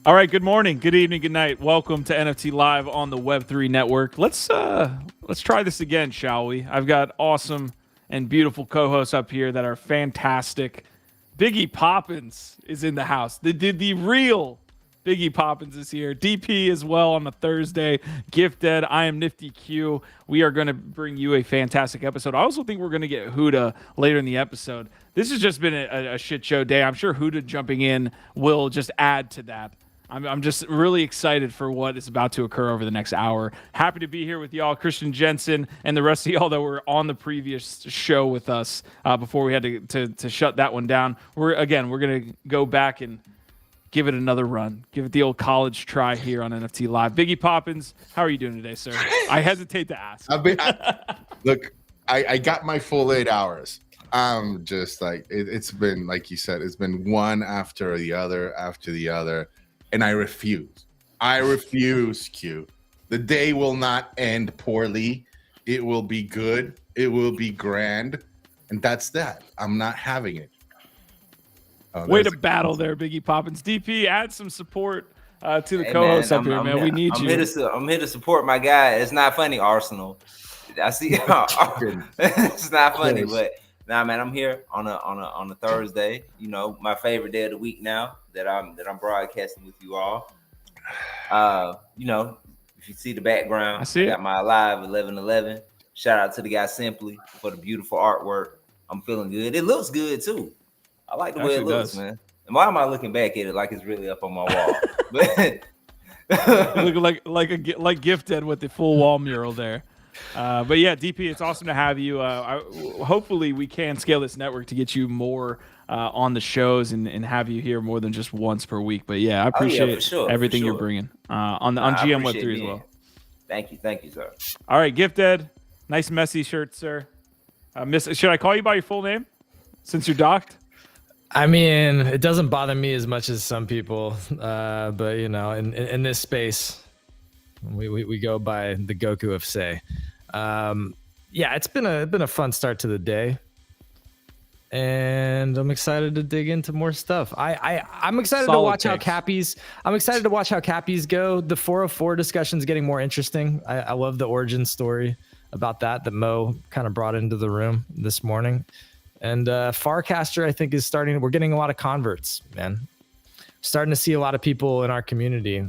All right, good morning, good evening, good night. Welcome to NFT Live on the Web3 Network. Let's try this again, shall we? I've got awesome and beautiful co-hosts up here that are fantastic. Biggie Poppins is in the house. The real Biggie Poppins is here. DP as well on a Thursday. Gifted. I am Nifty Q. We are going to bring you a fantastic episode. I also think we're going to get Huda later in the episode. This has just been a shit show day. I'm sure Huda jumping in will just add to that. I'm just really excited for what is about to occur over the next hour. Happy to be here with y'all, Christian Jensen, and the rest of y'all that were on the previous show with us before we had to shut that one down. We're going to go back and give it another run. Give it the old college try here on NFT Live. Biggie Poppins, how are you doing today, sir? I hesitate to ask. I got my full 8 hours. I'm just like, it's been, like you said, it's been one after the other. And I refuse, Q. The day will not end poorly. It will be good. It will be grand. And that's that. I'm not having it. Way to battle there, Biggie Poppins. DP, add some support to the co-host up here, man. We need you. I'm here to support my guy. It's not funny, Arsenal. I see. It's not funny, but nah, man. I'm here on a Thursday. You know, my favorite day of the week now that I'm broadcasting with you all. You know, if you see the background, I see it. Got my Live 1111. Shout out to the guy Simply for the beautiful artwork. I'm feeling good. It looks good too. I like the way it looks, man. And why am I looking back at it like it's really up on my wall? But look like Gifted with the full wall mural there. But yeah, DP, it's awesome to have you. Hopefully we can scale this network to get you more on the shows and have you here more than just once per week. But yeah, I appreciate everything you're bringing on GM Web3 as well. Thank you, sir. All right, Gifted, nice messy shirt, sir. Should I call you by your full name since you're docked? I mean, it doesn't bother me as much as some people, but you know, in this space, we go by the Goku of SEI. Yeah, it's been a fun start to the day, and I'm excited to dig into more stuff. I'm excited to watch how Cappys. I'm excited to watch how Cappys go. The 404 discussion is getting more interesting. I love the origin story about that Mo kind of brought into the room this morning. And Farcaster, I think, is starting. We're getting a lot of converts, man. Starting to see a lot of people in our community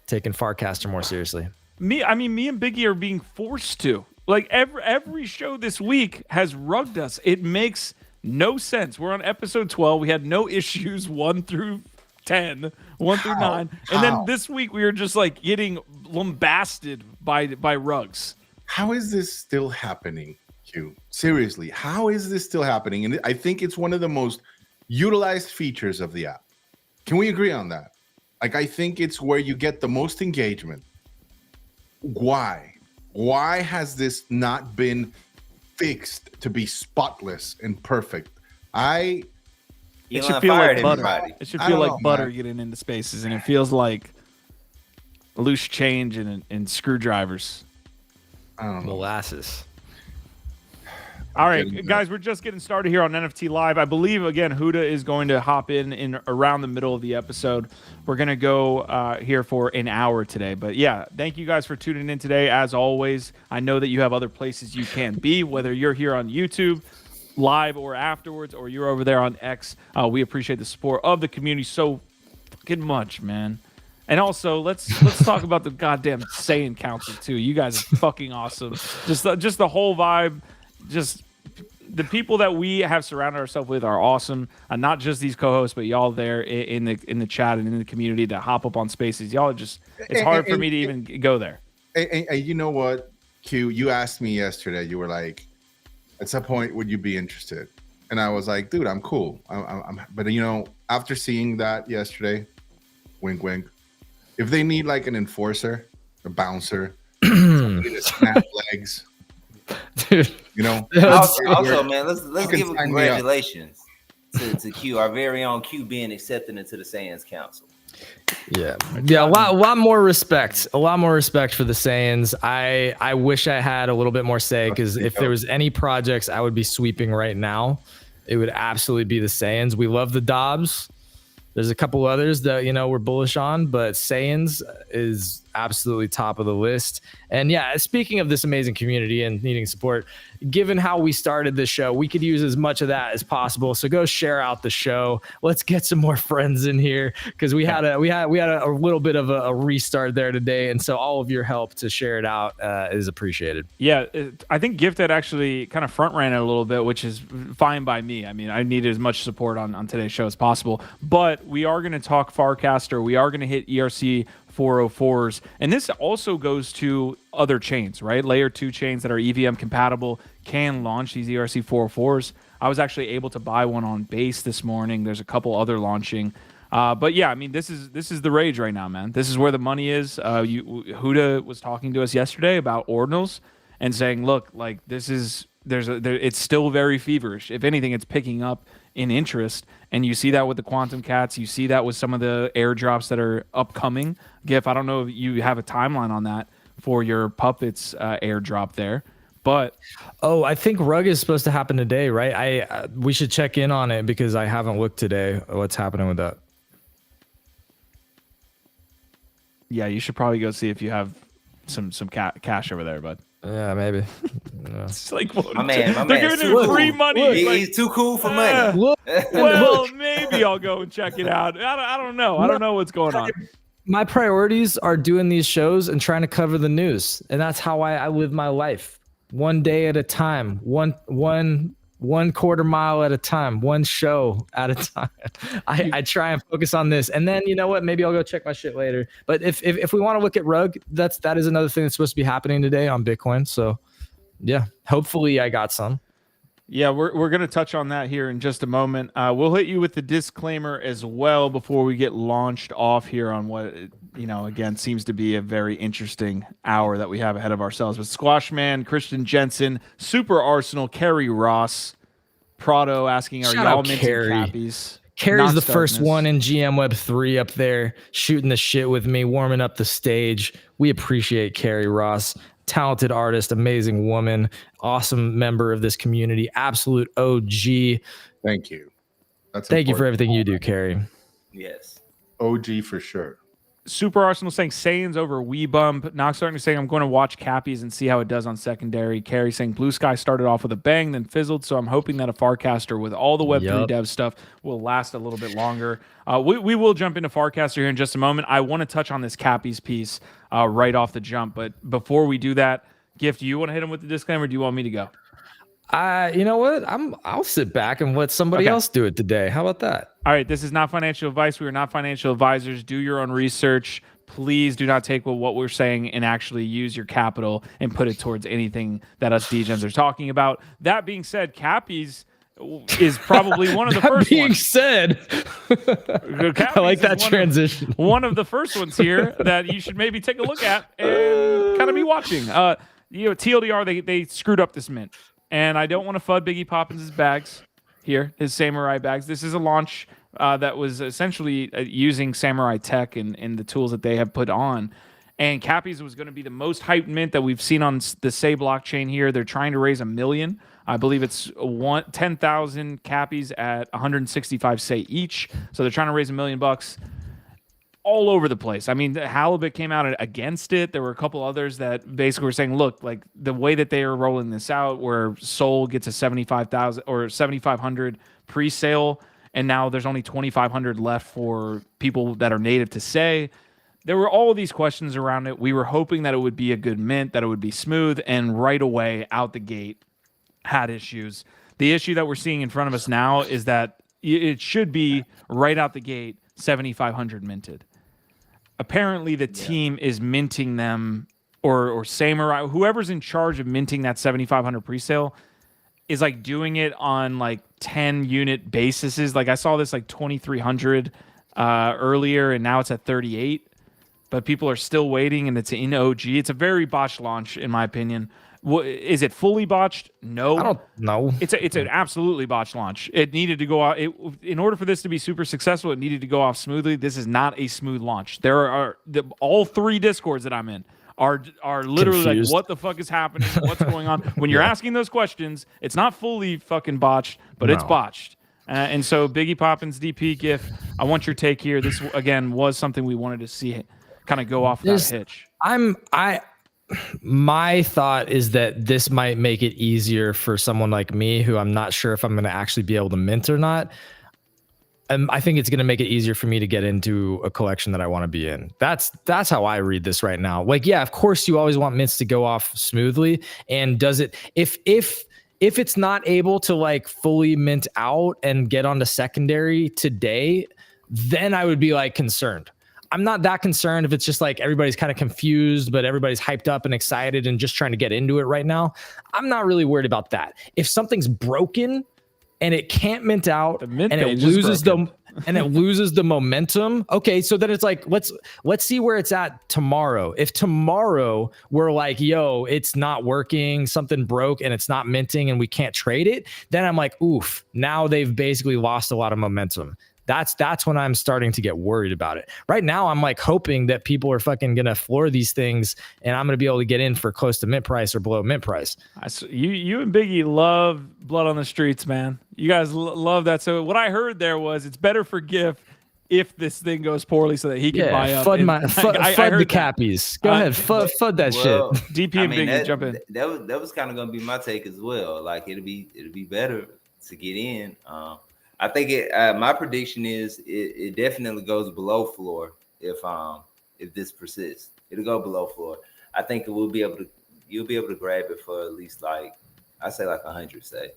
taking Farcaster more seriously. Me and Biggie are being forced to. Like every show this week has rugged us. It makes no sense. We're on episode 12. We had no issues 1 through 10, 1 through 9, and then this week we were just like getting lambasted by rugs. How is this still happening? Seriously, how is this still happening? And I think it's one of the most utilized features of the app. Can we agree on that? Like, I think it's where you get the most engagement. Why has this not been fixed to be spotless and perfect? It should feel like butter. It should feel like butter getting into spaces, and it feels like loose change and screwdrivers. I don't know. Molasses. All right, guys, we're just getting started here on NFT Live. I believe, again, Huda is going to hop in around the middle of the episode. We're going to go here for an hour today. But, yeah, thank you guys for tuning in today. As always, I know that you have other places you can be, whether you're here on YouTube, live or afterwards, or you're over there on X. We appreciate the support of the community so fucking much, man. And also, let's talk about the goddamn Saiyan Council, too. You guys are fucking awesome. Just the whole vibe. Just the people that we have surrounded ourselves with are awesome. Not just these co-hosts, but y'all there in the chat and in the community that hop up on spaces. Y'all are just, it's hard for me to even go there. And you know what, Q, you asked me yesterday, you were like, at some point, would you be interested? And I was like, dude, I'm cool. But you know, after seeing that yesterday, wink, wink, if they need like an enforcer, a bouncer, somebody to snap legs, dude, you know. Also, man, let's give a congratulations to Q, our very own Q, being accepted into the Saiyans Council. Yeah, a lot more respect. A lot more respect for the Saiyans. I wish I had a little bit more say, because if there was any projects I would be sweeping right now, it would absolutely be the Saiyans. We love the Dobbs. There's a couple others that, we're bullish on, but Saiyans is absolutely top of the list. And yeah, speaking of this amazing community and needing support, given how we started this show, we could use as much of that as possible. So go share out the show. Let's get some more friends in here, because we had a little bit of a restart there today, and so all of your help to share it out is appreciated. Yeah, I think Gifted actually kind of front ran it a little bit, which is fine by me. I mean, I needed as much support on today's show as possible, but we are going to talk Farcaster. We are going to hit ERC 404s, and this also goes to other chains, right? Layer 2 chains that are EVM compatible can launch these ERC 404s. I was actually able to buy one on Base this morning. There's a couple other launching. But yeah, I mean, this is the rage right now, man. This is where the money is. Huda was talking to us yesterday about Ordinals and saying, look, like it's still very feverish. If anything, it's picking up in interest, and you see that with the Quantum Cats. You see that with some of the airdrops that are upcoming. Gif, I don't know if you have a timeline on that for your Puppets airdrop there, but I think Rug is supposed to happen today, right? We should check in on it, because I haven't looked today. What's happening with that? Yeah, you should probably go see if you have some cash over there, bud. Yeah, maybe. Yeah. It's like, well, my man, they're giving him free money. He's too cool for money. Well, maybe I'll go and check it out. I don't know. I don't know what's going on. My priorities are doing these shows and trying to cover the news, and that's how I live my life. One day at a time, one quarter mile at a time, one show at a time. I try and focus on this, and then you know what? Maybe I'll go check my shit later. But if we want to look at Rug, that is another thing that's supposed to be happening today on Bitcoin. So yeah, hopefully I got some. Yeah, we're going to touch on that here in just a moment. We'll hit you with the disclaimer as well before we get launched off here on what, again, seems to be a very interesting hour that we have ahead of ourselves. With Squashman, Christian Jensen, Super Arsenal, Kerry Ross, Prado asking, are y'all minting Cappys? Carrie's the first one in GM Web 3 up there, shooting the shit with me, warming up the stage. We appreciate Carrie Ross. Talented artist, amazing woman, awesome member of this community, absolute OG. Thank you. Thank you for everything you do, Carrie. Yes. OG for sure. Super Arsenal saying Saiyans over Weebump. Knox starting to saying I'm going to watch Cappys and see how it does on secondary. Carrie saying Blue Sky started off with a bang, then fizzled. So I'm hoping that a Farcaster with all the Web3 dev stuff will last a little bit longer. We will jump into Farcaster here in just a moment. I want to touch on this Cappys piece right off the jump. But before we do that, Gift, do you want to hit him with the disclaimer? Or do you want me to go? You know what? I'll sit back and let somebody else do it today. How about that? All right. This is not financial advice. We are not financial advisors. Do your own research. Please do not take what we're saying and actually use your capital and put it towards anything that us DGens are talking about. That being said, Cappys is probably one of the first ones. Said, I like that transition. One of the first ones here that you should maybe take a look at and kind of be watching. TLDR, they screwed up this mint. And I don't want to FUD Biggie Poppins' bags here, his Samurai bags. This is a launch that was essentially using Samurai tech and the tools that they have put on. And Cappys was going to be the most hyped mint that we've seen on the SEI blockchain here. They're trying to raise $1 million. I believe it's 10,000 Cappys at 165 SEI each. So they're trying to raise $1 million all over the place. I mean, Halibut came out against it. There were a couple others that basically were saying, look, like the way that they are rolling this out, where Sol gets a 75,000 or 7,500 pre-sale, and now there's only 2,500 left for people that are native to SEI. There were all of these questions around it. We were hoping that it would be a good mint, that it would be smooth, and right away, out the gate, had issues. The issue that we're seeing in front of us now is that it should be right out the gate 7,500 minted. Apparently, the team is minting them, or Samurai, whoever's in charge of minting that 7,500 presale, is like doing it on like 10 unit bases. Like I saw this like 2,300 earlier, and now it's at 38. But people are still waiting, and it's in OG. It's a very botched launch, in my opinion. Is it fully botched? No. I don't know. It's an absolutely botched launch. It needed to go out. In order for this to be super successful, it needed to go off smoothly. This is not a smooth launch. There are all three Discords that I'm in are literally confused. Like, what the fuck is happening? What's going on? When you're asking those questions, it's not fully fucking botched, but it's botched. And so Biggie Poppins, DP, GIF, I want your take here. This again was something we wanted to see kind of go off without a hitch. My thought is that this might make it easier for someone like me, who I'm not sure if I'm going to actually be able to mint or not. I think it's going to make it easier for me to get into a collection that I want to be in. That's how I read this right now. Like, yeah, of course you always want mints to go off smoothly. And does it, if it's not able to like fully mint out and get onto secondary today, then I would be like concerned. I'm not that concerned if it's just like everybody's kind of confused, but everybody's hyped up and excited and just trying to get into it right now. I'm not really worried about that. If something's broken and it can't mint out and it loses the momentum, okay, so then it's like let's see where it's at tomorrow. If tomorrow we're like, yo, it's not working, something broke and it's not minting and we can't trade it, then I'm like, oof, now they've basically lost a lot of momentum. That's when I'm starting to get worried about it. Right now, I'm like hoping that people are fucking gonna floor these things, and I'm gonna be able to get in for close to mint price or below mint price. You and Biggie love blood on the streets, man. You guys love that. So what I heard there was it's better for GIF if this thing goes poorly, so that he can buy up. FUD the Cappys. Go ahead, FUD that shit. DP and Biggie, jump in. That was kind of gonna be my take as well. Like it'll be better to get in. I think my prediction is it definitely goes below floor if this persists. It'll go below floor. I think you'll be able to grab it for at least like 100. Say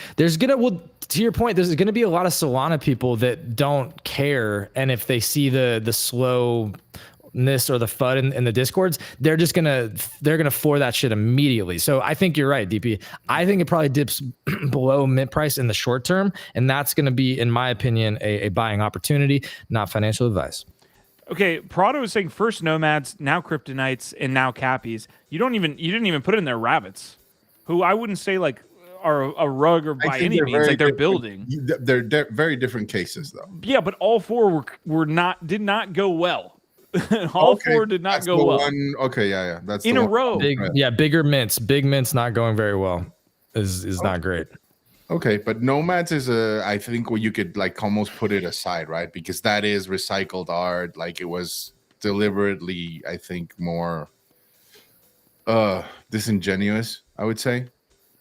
to your point, there's gonna be a lot of Solana people that don't care, and if they see the slowness or the FUD in the discords, they're gonna floor that shit immediately. So I think you're right, DP. I think it probably dips below mint price in the short term, and that's gonna be, in my opinion, a buying opportunity, not financial advice. Okay, Prado is saying first nomads, now kryptonites, and now Cappys. You didn't even put in there rabbits, who I wouldn't say like are a rug or by any means, like they're building. They're very different cases though. Yeah, but all four did not go well. All four did not go well. Yeah. That's in a row. Bigger mints. Big mints not going very well is not great. Okay, but nomads is I think where you could like almost put it aside, right? Because that is recycled art. Like it was deliberately, I think, more disingenuous, I would say,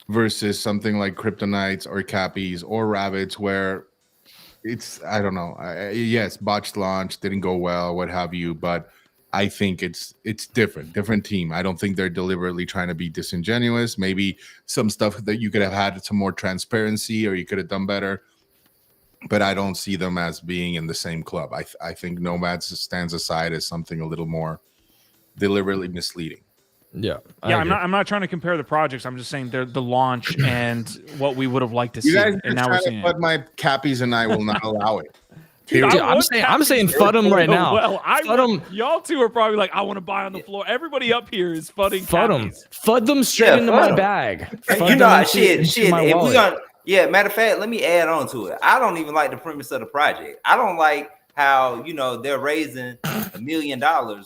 versus something like kryptonites or Cappys or rabbits, where it's, I don't know. Yes, botched launch, didn't go well, what have you, but I think it's different team. I don't think they're deliberately trying to be disingenuous. Maybe some stuff that you could have had some more transparency or you could have done better, but I don't see them as being in the same club. I think Nomads stands aside as something a little more deliberately misleading. Yeah. I'm not trying to compare the projects. I'm just saying they're the launch and what we would have liked to see. And now we're seeing it. But my Cappys and I will not allow it. Dude, I'm saying FUD them right now. Well, y'all two are probably like, I want to buy on the floor. Everybody up here is fudding Cappys. FUD them straight into my bag. Shit. Matter of fact, let me add on to it. I don't even like the premise of the project. I don't like how they're raising $1 million,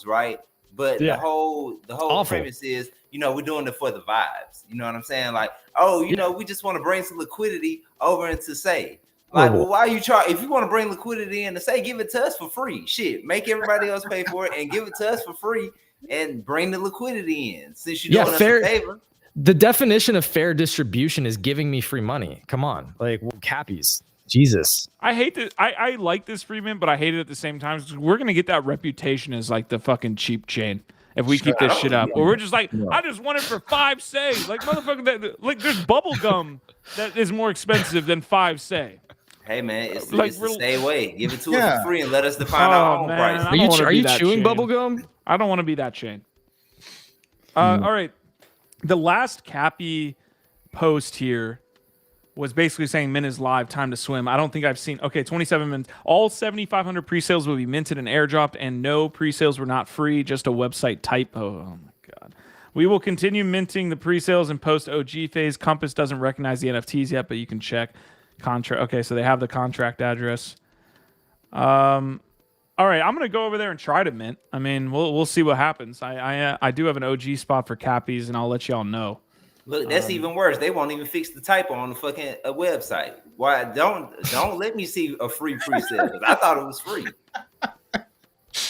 right? But the whole premise is, we're doing it for the vibes. You know what I'm saying? Like, we just want to bring some liquidity over into SEI. Like, well, why are you if you want to bring liquidity in to SEI, give it to us for free. Shit, make everybody else pay for it and give it to us for free and bring the liquidity in. Since you're doing us a favor. The definition of fair distribution is giving me free money. Come on, like Cappys. Jesus. I hate that. I like this free mint, but I hate it at the same time. We're gonna get that reputation as like the fucking cheap chain if we keep this shit up. Or we're just like, I just want it for 5 SEI. Like motherfucker, like there's bubble gum that is more expensive than 5 SEI. Hey man, it's the stay away. Give it to us for free and let us define our own price. Are you chewing bubble gum? I don't want to be that chain. All right. The last Cappy post here was basically saying mint is live, time to swim. I don't think I've seen. Okay, 27 minutes. All 7,500 pre-sales will be minted and airdropped, and no pre-sales were not free, just a website typo. Oh my god. We will continue minting the pre-sales and post OG phase. Compass doesn't recognize the NFTs yet, but you can check. Contract. Okay, so they have the contract address. All right, I'm gonna go over there and try to mint. I mean, we'll see what happens. I do have an OG spot for Cappys, and I'll let y'all know. Look, that's even worse. They won't even fix the typo on the fucking website. Why don't let me see a free pre-sale? Because I thought it was free.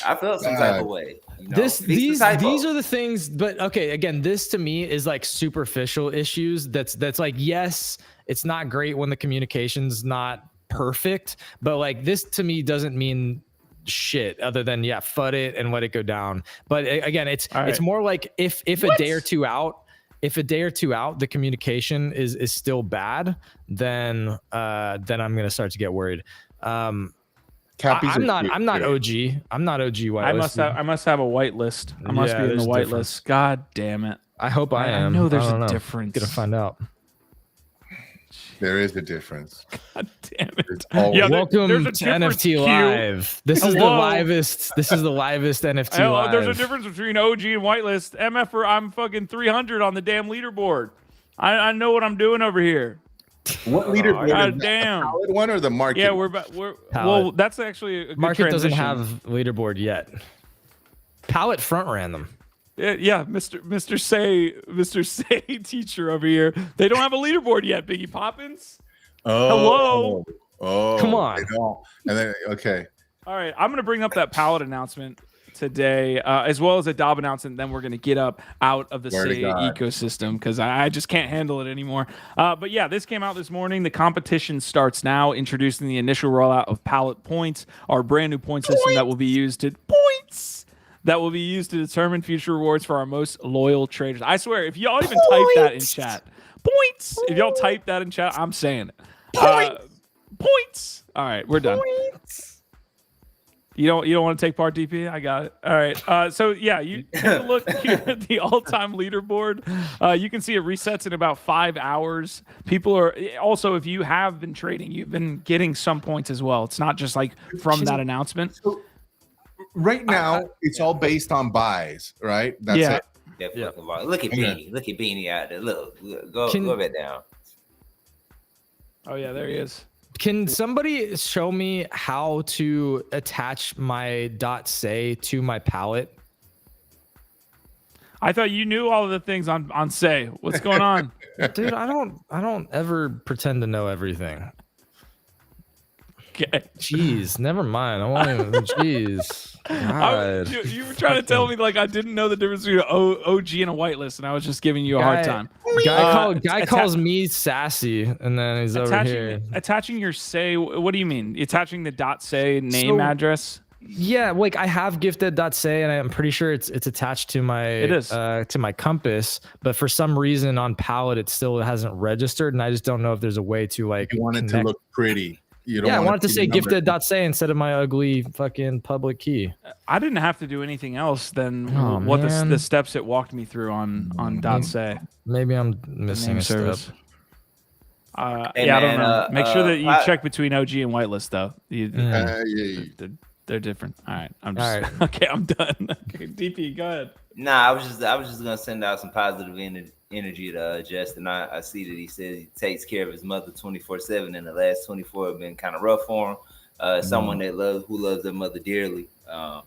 I felt some type of way. You know? These are the things, but okay, again, this to me is like superficial issues. That's like, yes, it's not great when the communication's not perfect, but like this to me doesn't mean shit other than FUD it and let it go down. But again, it's more like if a day or two out, the communication is still bad, then I'm gonna start to get worried. I'm not OG. I'm not OG whitelisted. I must have a whitelist. I must be in the whitelist. God damn it. I hope I am. I know there's a difference. Gonna find out. There is a difference. God damn it. Welcome to NFT Live. This is the livest NFT Live. There's a difference between OG and whitelist. MF, I'm fucking 300 on the damn leaderboard. I know what I'm doing over here. What leaderboard? God damn. The Pallet one or the market? Yeah, well, that's actually a good market transition. doesn't have leaderboard yet. Pallet front ran them. Yeah, Mr. Say teacher over here. They don't have a leaderboard yet, Biggie Poppins. Oh, hello. Come on. And then okay. All right, I'm gonna bring up that Pallet announcement today, as well as a DOB announcement. Then we're gonna get out of the Say ecosystem because I just can't handle it anymore. But yeah, this came out this morning. The competition starts now, introducing the initial rollout of Pallet Points, our brand new point system that will be used to determine future rewards for our most loyal traders. I swear, if y'all even type that in chat, points. If y'all type that in chat, I'm saying it. Points. All right, we're done. Points. You don't want to take part, DP? I got it. All right. So yeah, you take a look here at the all-time leaderboard. You can see it resets in about 5 hours. People are also, if you have been trading, you've been getting some points as well. It's not just like from that announcement. So, right now, it's all based on buys, right? That's it. Yeah. Look at Beanie. Look at Beanie out there. Look, go back down. Oh yeah, there he is. Can somebody show me how to attach my .say to my pallet? I thought you knew all of the things on Say. What's going on? Dude, I don't ever pretend to know everything. Okay. Jeez, never mind. I won't even. Jeez. You were trying to tell me like I didn't know the difference between an OG and a whitelist, and I was just giving you a hard time. Guy calls me sassy, and then he's over here attaching your Say. What do you mean? Attaching the .say name address? Yeah, like I have gifted.say, and I'm pretty sure it's attached to my to my Compass, but for some reason on Pallet it still hasn't registered, and I just don't know if there's a way to like. You want it to look pretty. I wanted to say gifted.say instead of my ugly fucking public key. I didn't have to do anything else than the steps it walked me through on .say. Maybe I'm missing a step. I don't know. Make sure that you check between OG and whitelist though. They're different. All right, okay. I'm done. Okay, DP, go ahead. Nah, I was just gonna send out some positive energy to Justin. I see that he says he takes care of his mother 24/7, and the last 24 have been kind of rough for him. Someone who loves their mother dearly. I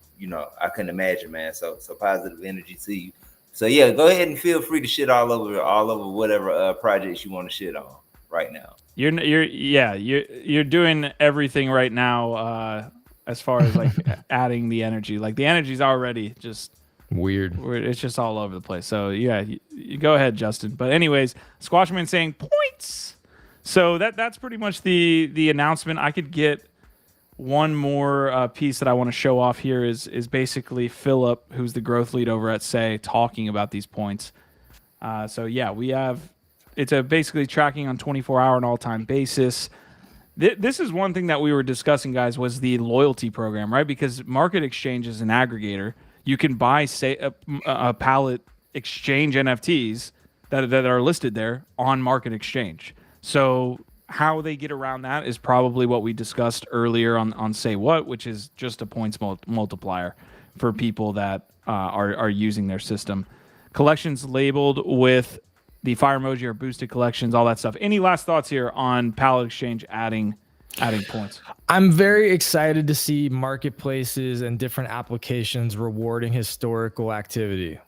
couldn't imagine, man. So positive energy to you. So yeah, go ahead and feel free to shit all over whatever projects you want to shit on right now. You're doing everything right now as far as like adding the energy. Like the energy's already just weird. It's just all over the place. So yeah, you go ahead, Justin. But anyways, Squashman saying points. So that's pretty much the announcement. I could get one more piece that I want to show off here is basically Philip, who's the growth lead over at Say, talking about these points. So yeah, we have it's basically tracking on 24-hour and all-time basis. This is one thing that we were discussing, guys, was the loyalty program, right? Because Market Exchange is an aggregator. You can buy, say, a Pallet Exchange NFTs that are listed there on Market Exchange. So how they get around that is probably what we discussed earlier on Say What, which is just a points multiplier for people that are using their system. Collections labeled with the fire emoji or boosted collections, all that stuff. Any last thoughts here on Pallet Exchange adding points? I'm very excited to see marketplaces and different applications rewarding historical activity.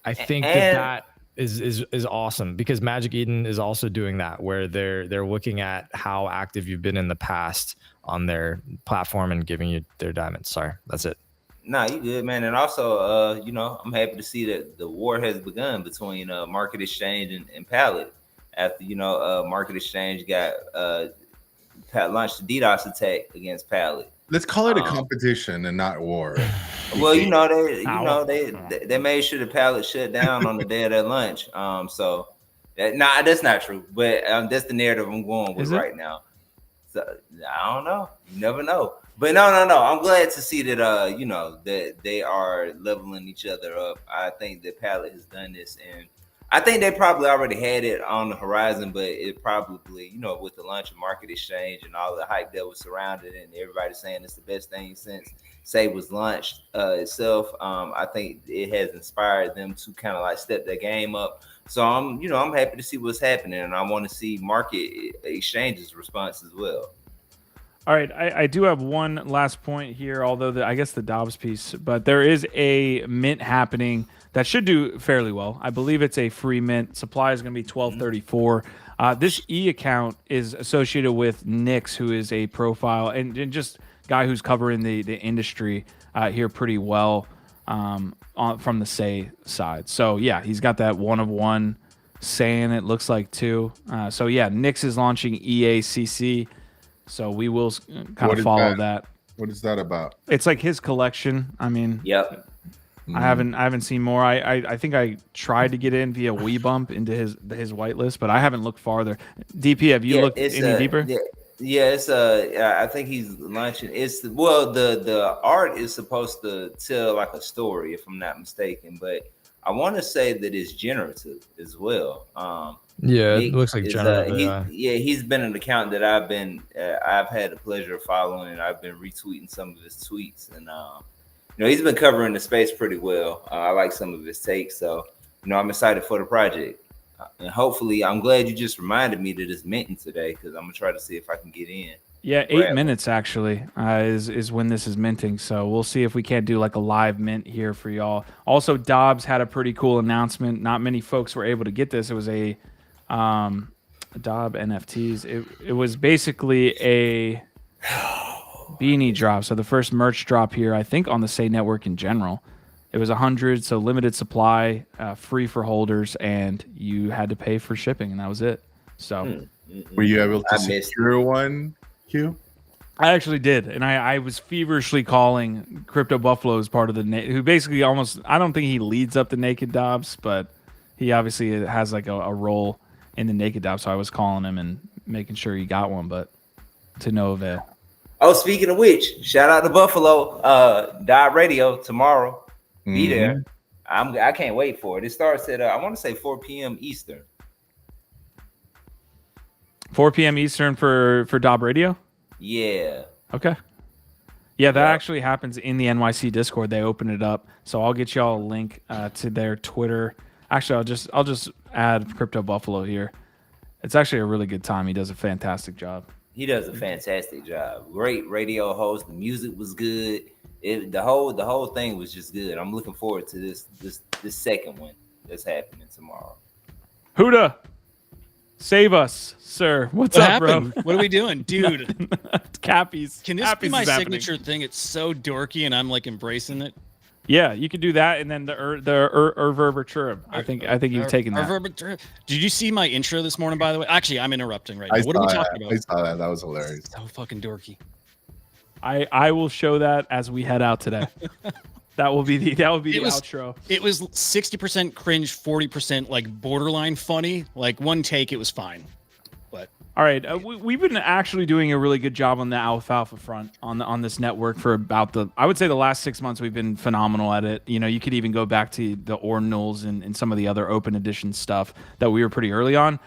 I think that is awesome, because Magic Eden is also doing that, where they're looking at how active you've been in the past on their platform and giving you their diamonds. Sorry, that's it. Nah, you good, man. And also, I'm happy to see that the war has begun between Market Exchange and Pallet after, Market Exchange got launched a DDoS attack against Pallet. Let's call it a competition and not war. Well, they made sure the Pallet shut down on the day of their lunch. So that's not true, but that's the narrative I'm going with right now. So I don't know. You never know. But no. I'm glad to see that that they are leveling each other up. I think that Pallet has done this, and I think they probably already had it on the horizon, but it probably, with the launch of Market Exchange and all the hype that was surrounded it, and everybody saying it's the best thing since SEI was launched itself. I think it has inspired them to kind of like step their game up. So I'm happy to see what's happening, and I want to see Market Exchange's response as well. All right, I do have one last point here, although I guess the Dobbs piece, but there is a mint happening that should do fairly well. I believe it's a free mint. Supply is going to be 1234. This account is associated with Nix, who is a profile and just guy who's covering the industry here pretty well from the SEI side. So yeah, he's got that 1 of 1 saying it looks like too. So yeah, Nix is launching EACC. So we will kind of follow that. What is that about? It's like his collection. I mean, yep. I haven't seen more. I think I tried to get in via WeBump into his whitelist, but I haven't looked farther. DP, have you looked any deeper? Yeah, it's I think he's launching. The art is supposed to tell like a story, if I'm not mistaken, but I want to say that it's generative as well. It looks like generative. He's been an account that I've had the pleasure of following, and I've been retweeting some of his tweets, and he's been covering the space pretty well. I like some of his takes, so I'm excited for the project, and hopefully, I'm glad you just reminded me that it's minting today, because I'm gonna try to see if I can get in. Yeah, 8 minutes actually is when this is minting. So we'll see if we can't do like a live mint here for y'all. Also, Dobbs had a pretty cool announcement. Not many folks were able to get this. It was a Dobb NFTs. It was basically a beanie drop. So the first merch drop here, I think, on the SEI network in general. It was 100, so limited supply, free for holders, and you had to pay for shipping, and that was it. So were you able to secure one? Q? I actually did, and I was feverishly calling Crypto Buffalo as part of who basically I don't think he leads up the Naked Dobbs, but he obviously has like a role in the Naked Dobbs, so I was calling him and making sure he got one, but to no avail. Oh, speaking of which, shout out to Buffalo Radio tomorrow. Be there. I can't wait for it. It starts at I want to say 4 p.m. Eastern. 4 p.m. Eastern for Dobb Radio? Yeah. Okay. Yeah, that actually happens in the NYC Discord. They open it up. So I'll get y'all a link to their Twitter. Actually, I'll just add Crypto Buffalo here. It's actually a really good time. He does a fantastic job. He does a fantastic job. Great radio host. The music was good. The whole thing was just good. I'm looking forward to this second one that's happening tomorrow. Huda, save us, sir. What up, happened? Bro? What are we doing, dude? It's Cappys. Can this Cappys be my happening. signature thing? It's so dorky, and I'm like embracing it. Yeah, you could do that, and then the Verbaturb. I think you've taken that. Did you see my intro this morning? By the way, actually, I'm interrupting right now. What are we talking about? I saw that. That was hilarious. So fucking dorky. I will show that as we head out today. That will be the outro. It was 60% cringe, 40% like borderline funny. Like one take, it was fine. But all right, we've been actually doing a really good job on the alfalfa front on this network for about I would say the last 6 months. We've been phenomenal at it. You could even go back to the Ordinals and some of the other open edition stuff that we were pretty early on.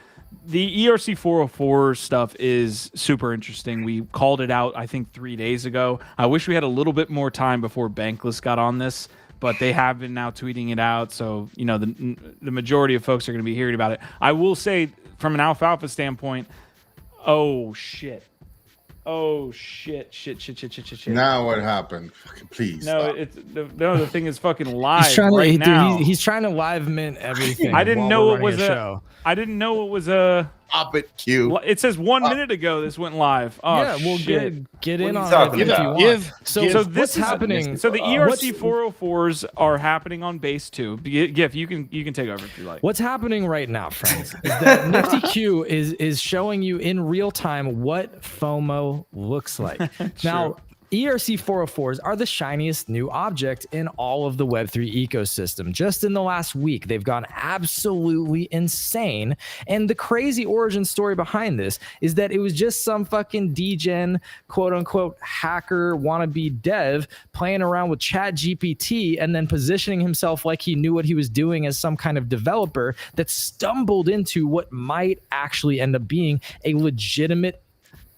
The ERC 404 stuff is super interesting. We called it out, I think, 3 days ago. I wish we had a little bit more time before Bankless got on this, but they have been now tweeting it out. So, the majority of folks are going to be hearing about it. I will say, from an alfalfa standpoint, oh, shit. Oh shit! Now what happened? Fucking please. No, stop. the thing is fucking live He's trying right to, now. He's trying to live mint everything. I didn't while know we're it was running a show. I didn't know it was a. Stop it, Q. It says 1 minute ago this went live. Oh, Yeah, well, shit. get What in are you on talking it if about? you want. So what's this is happening? So the what's- ERC 404s are happening on base 2. Gif, you can take over if you like. What's happening right now, friends, is that Nifty Q is showing you in real time what FOMO looks like. Now, ERC 404s are the shiniest new object in all of the Web3 ecosystem. Just in the last week, they've gone absolutely insane. And the crazy origin story behind this is that it was just some fucking degen, quote unquote, hacker wannabe dev playing around with ChatGPT and then positioning himself like he knew what he was doing as some kind of developer that stumbled into what might actually end up being a legitimate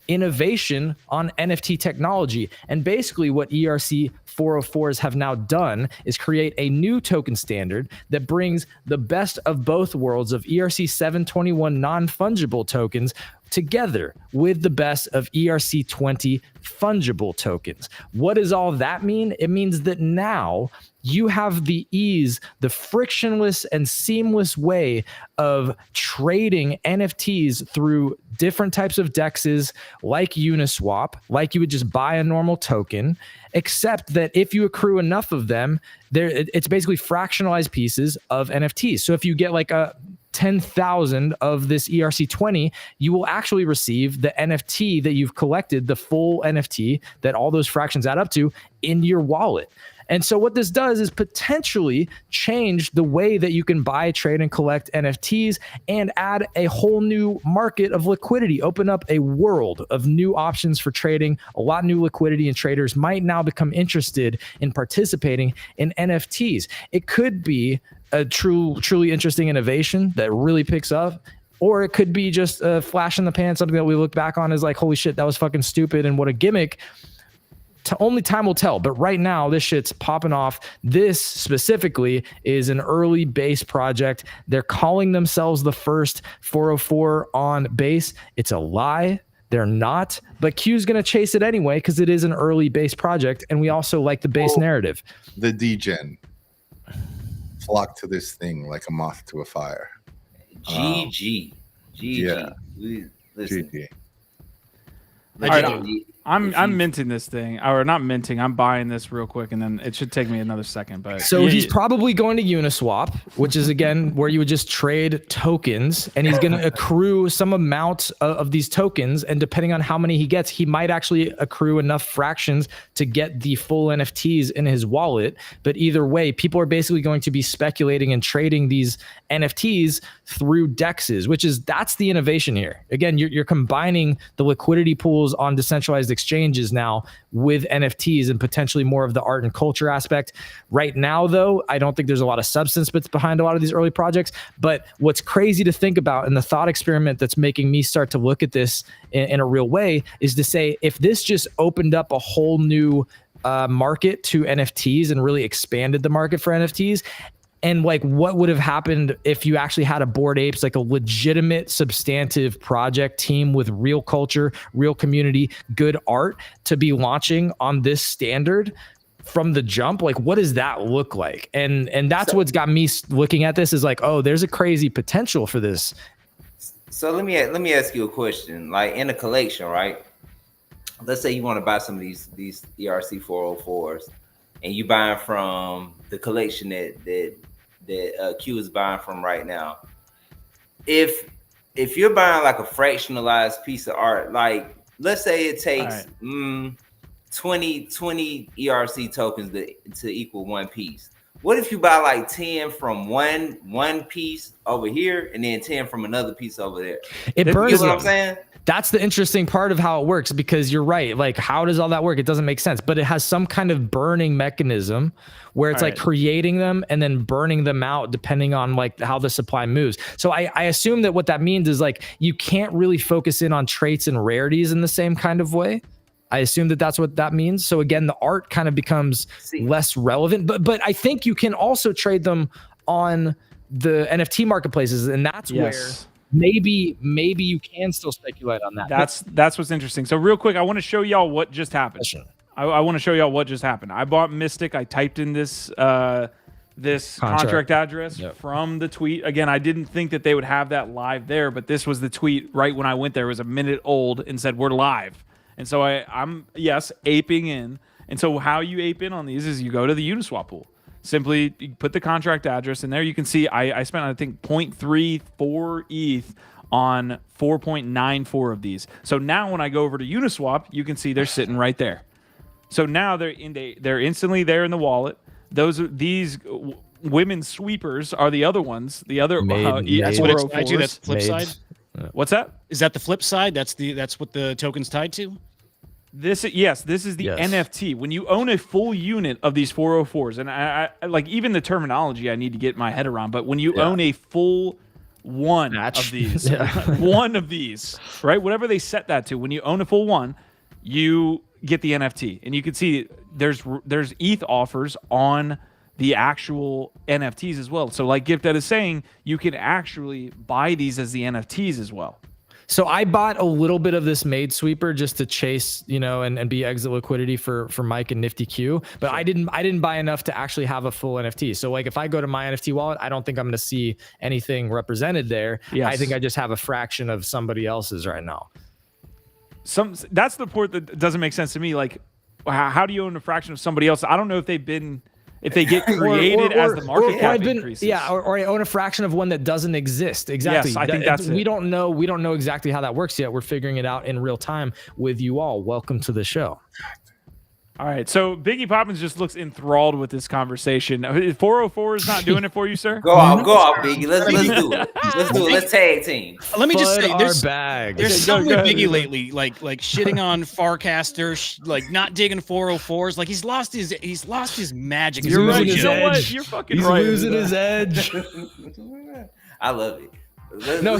innovation on NFT technology. And basically what ERC 404s have now done is create a new token standard that brings the best of both worlds of ERC 721 non-fungible tokens together with the best of ERC 20 fungible tokens. What does all that mean? It means that now you have the ease, the frictionless and seamless way of trading NFTs through different types of dexes like Uniswap, like you would just buy a normal token, except that if you accrue enough of them, it's basically fractionalized pieces of NFTs. So if you get like a 10,000 of this ERC20, you will actually receive the NFT that you've collected, the full NFT that all those fractions add up to, in your wallet. And so what this does is potentially change the way that you can buy, trade, and collect NFTs and add a whole new market of liquidity, open up a world of new options for trading, a lot of new liquidity, and traders might now become interested in participating in NFTs. It could be a truly interesting innovation that really picks up, or it could be just a flash in the pan, something that we look back on as like, holy shit, that was fucking stupid and what a gimmick. Only time will tell, but right now this shit's popping off. This specifically is an early base project. They're calling themselves the first 404 on base. It's a lie. They're not, but Q's going to chase it anyway because it is an early base project, and we also like the base narrative. The degen flock to this thing like a moth to a fire. GG. Yeah. Listen. GG. All right, I'm minting this thing, or not minting. I'm buying this real quick, and then it should take me another second. But so he's probably going to Uniswap, which is again where you would just trade tokens, and he's going to accrue some amount of these tokens. And depending on how many he gets, he might actually accrue enough fractions to get the full NFTs in his wallet. But either way, people are basically going to be speculating and trading these NFTs through dexes, that's the innovation here. Again, you're combining the liquidity pools on decentralized exchanges now with NFTs and potentially more of the art and culture aspect. Right now, though, I don't think there's a lot of substance behind a lot of these early projects. But what's crazy to think about, and the thought experiment that's making me start to look at this in a real way, is to say, if this just opened up a whole new market to NFTs and really expanded the market for NFTs, and like what would have happened if you actually had a Bored Apes, like a legitimate substantive project team with real culture, real community, good art to be launching on this standard from the jump? Like, what does that look like? And that's what's got me looking at this is like, oh, there's a crazy potential for this. So let me ask you a question. Like in a collection, right? Let's say you want to buy some of these ERC 404s, and you buying from the collection that Q is buying from right now. If you're buying like a fractionalized piece of art, like let's say it takes 20 ERC tokens to equal one piece. What if you buy like 10 from one piece over here and then 10 from another piece over there? It burns. You know what I'm saying? That's the interesting part of how it works, because you're right. Like, how does all that work? It doesn't make sense, but it has some kind of burning mechanism where it's like creating them and then burning them out depending on like how the supply moves. So I assume that what that means is like, you can't really focus in on traits and rarities in the same kind of way. I assume that that's what that means. So again, the art kind of becomes less relevant, but I think you can also trade them on the NFT marketplaces. And that's where maybe you can still speculate on that. That's what's interesting. So real quick, I want to show y'all what just happened. I want to show y'all what just happened. I bought Mystic. I typed in this contract address from the tweet. Again, I didn't think that they would have that live there, but this was the tweet right when I went there. It was a minute old and said we're live. And so I'm aping in. And so how you ape in on these is you go to the Uniswap pool. Simply you put the contract address in there. You can see I spent, I think, 0.34 ETH on 4.94 of these. So now when I go over to Uniswap, you can see they're sitting right there. So now they're instantly there in the wallet. These women sweepers are the other ones. The other that's what it's tied to. That's the flip side. What's that? Is that the flip side? That's what the token's tied to. This is the NFT. When you own a full unit of these 404s, and I like even the terminology I need to get my head around. But when you own a full one of these, one of these, right? Whatever they set that to, when you own a full one, you get the NFT, and you can see there's ETH offers on the actual NFTs as well. So like Gifted is saying, you can actually buy these as the NFTs as well. So I bought a little bit of this Made Sweeper just to chase, and be exit liquidity for Mike and Nifty Q, but I didn't buy enough to actually have a full NFT. So like if I go to my NFT wallet, I don't think I'm going to see anything represented there. Yes. I think I just have a fraction of somebody else's right now. That's the part that doesn't make sense to me. Like, how do you own a fraction of somebody else? I don't know if they get created as the market cap increases. Yeah, or I own a fraction of one that doesn't exist. Exactly. Yes, I think that's we don't know exactly how that works yet. We're figuring it out in real time with you all. Welcome to the show. All right, so Biggie Poppins just looks enthralled with this conversation. 404 is not doing it for you, sir? Go off, Biggie. Let's do it. Let's tag team. Let me just say, there's something with Biggie lately, like shitting on Farcaster, like not digging 404s. Like he's lost his magic. You're right. You know what? You're fucking right. He's losing his edge. I love it.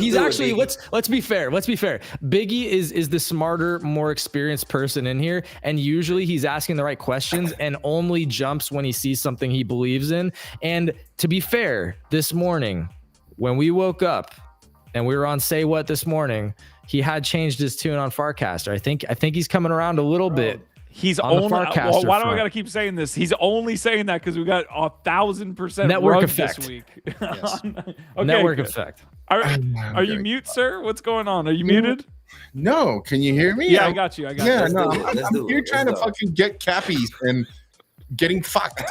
He's actually let's be fair. Biggie is the smarter, more experienced person in here, and usually he's asking the right questions and only jumps when he sees something he believes in. And to be fair, this morning when we woke up and we were on Say What this morning, he had changed his tune on Farcaster. I think he's coming around a little bit. He's only. Why do I gotta keep saying this? He's only saying that because we got 1,000% network effect this week. Yes. Okay, network effect. Are you mute, sir? What's going on? Are you muted? No. Can you hear me? Yeah, I got you. Yeah, no. I'm here trying to fucking get Cappys and getting fucked.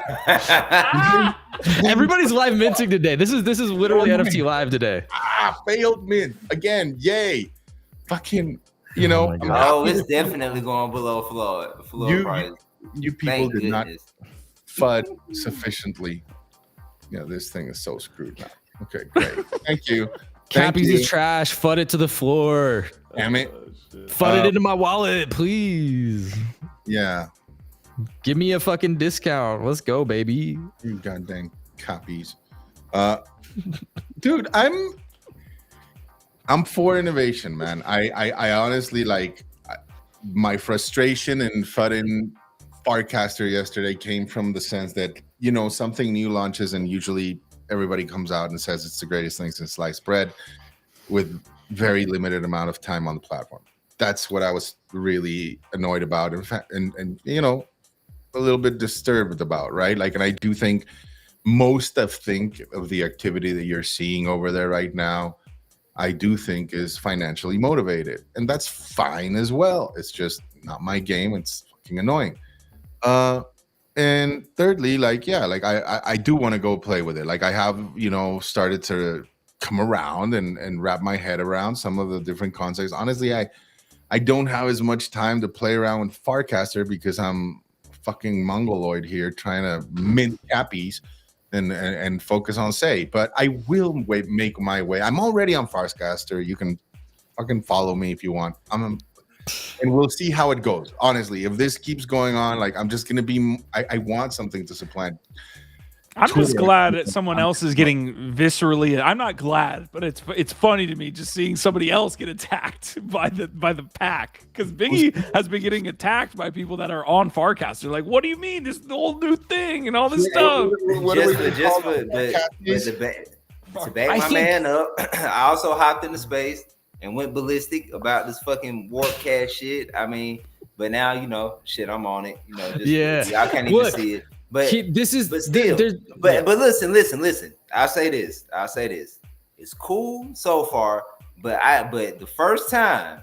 Everybody's live minting today. This is literally NFT live today. Failed mint again. Yay. Fucking. It's definitely going below floor price. You people did not FUD sufficiently. This thing is so screwed now. Okay, great. Thank you. Cappys is trash. FUD it to the floor. Damn it. FUD it into my wallet, please. Yeah. Give me a fucking discount. Let's go, baby. You goddamn Cappys. Dude, I'm for innovation, man. I honestly my frustration in FUDing Farcaster yesterday came from the sense that, something new launches and usually everybody comes out and says it's the greatest thing since sliced bread with very limited amount of time on the platform. That's what I was really annoyed about. In fact, and a little bit disturbed about, right? And I do think most of the activity that you're seeing over there right now, I do think is financially motivated, and that's fine as well. It's just not my game. It's fucking annoying. And thirdly, I do want to go play with it. I have, started to come around and wrap my head around some of the different concepts. Honestly, I don't have as much time to play around with Farcaster because I'm fucking mongoloid here trying to mint Cappys and focus on Say, but I will make my way. I'm already on Farcaster. You can fucking follow me if you want. And we'll see how it goes. Honestly, if this keeps going on, I'm just gonna be. I want something to supplant. I'm just glad that someone else is getting viscerally. I'm not glad, but it's funny to me just seeing somebody else get attacked by the pack, because Biggie has been getting attacked by people that are on Farcaster. Like, what do you mean? This is the whole new thing and all this stuff. to back my man up, I also hopped into space and went ballistic about this fucking warp cash shit. I mean, but now shit, I'm on it. Just, y'all can't even see it. But but listen. I'll say this. It's cool so far, but the first time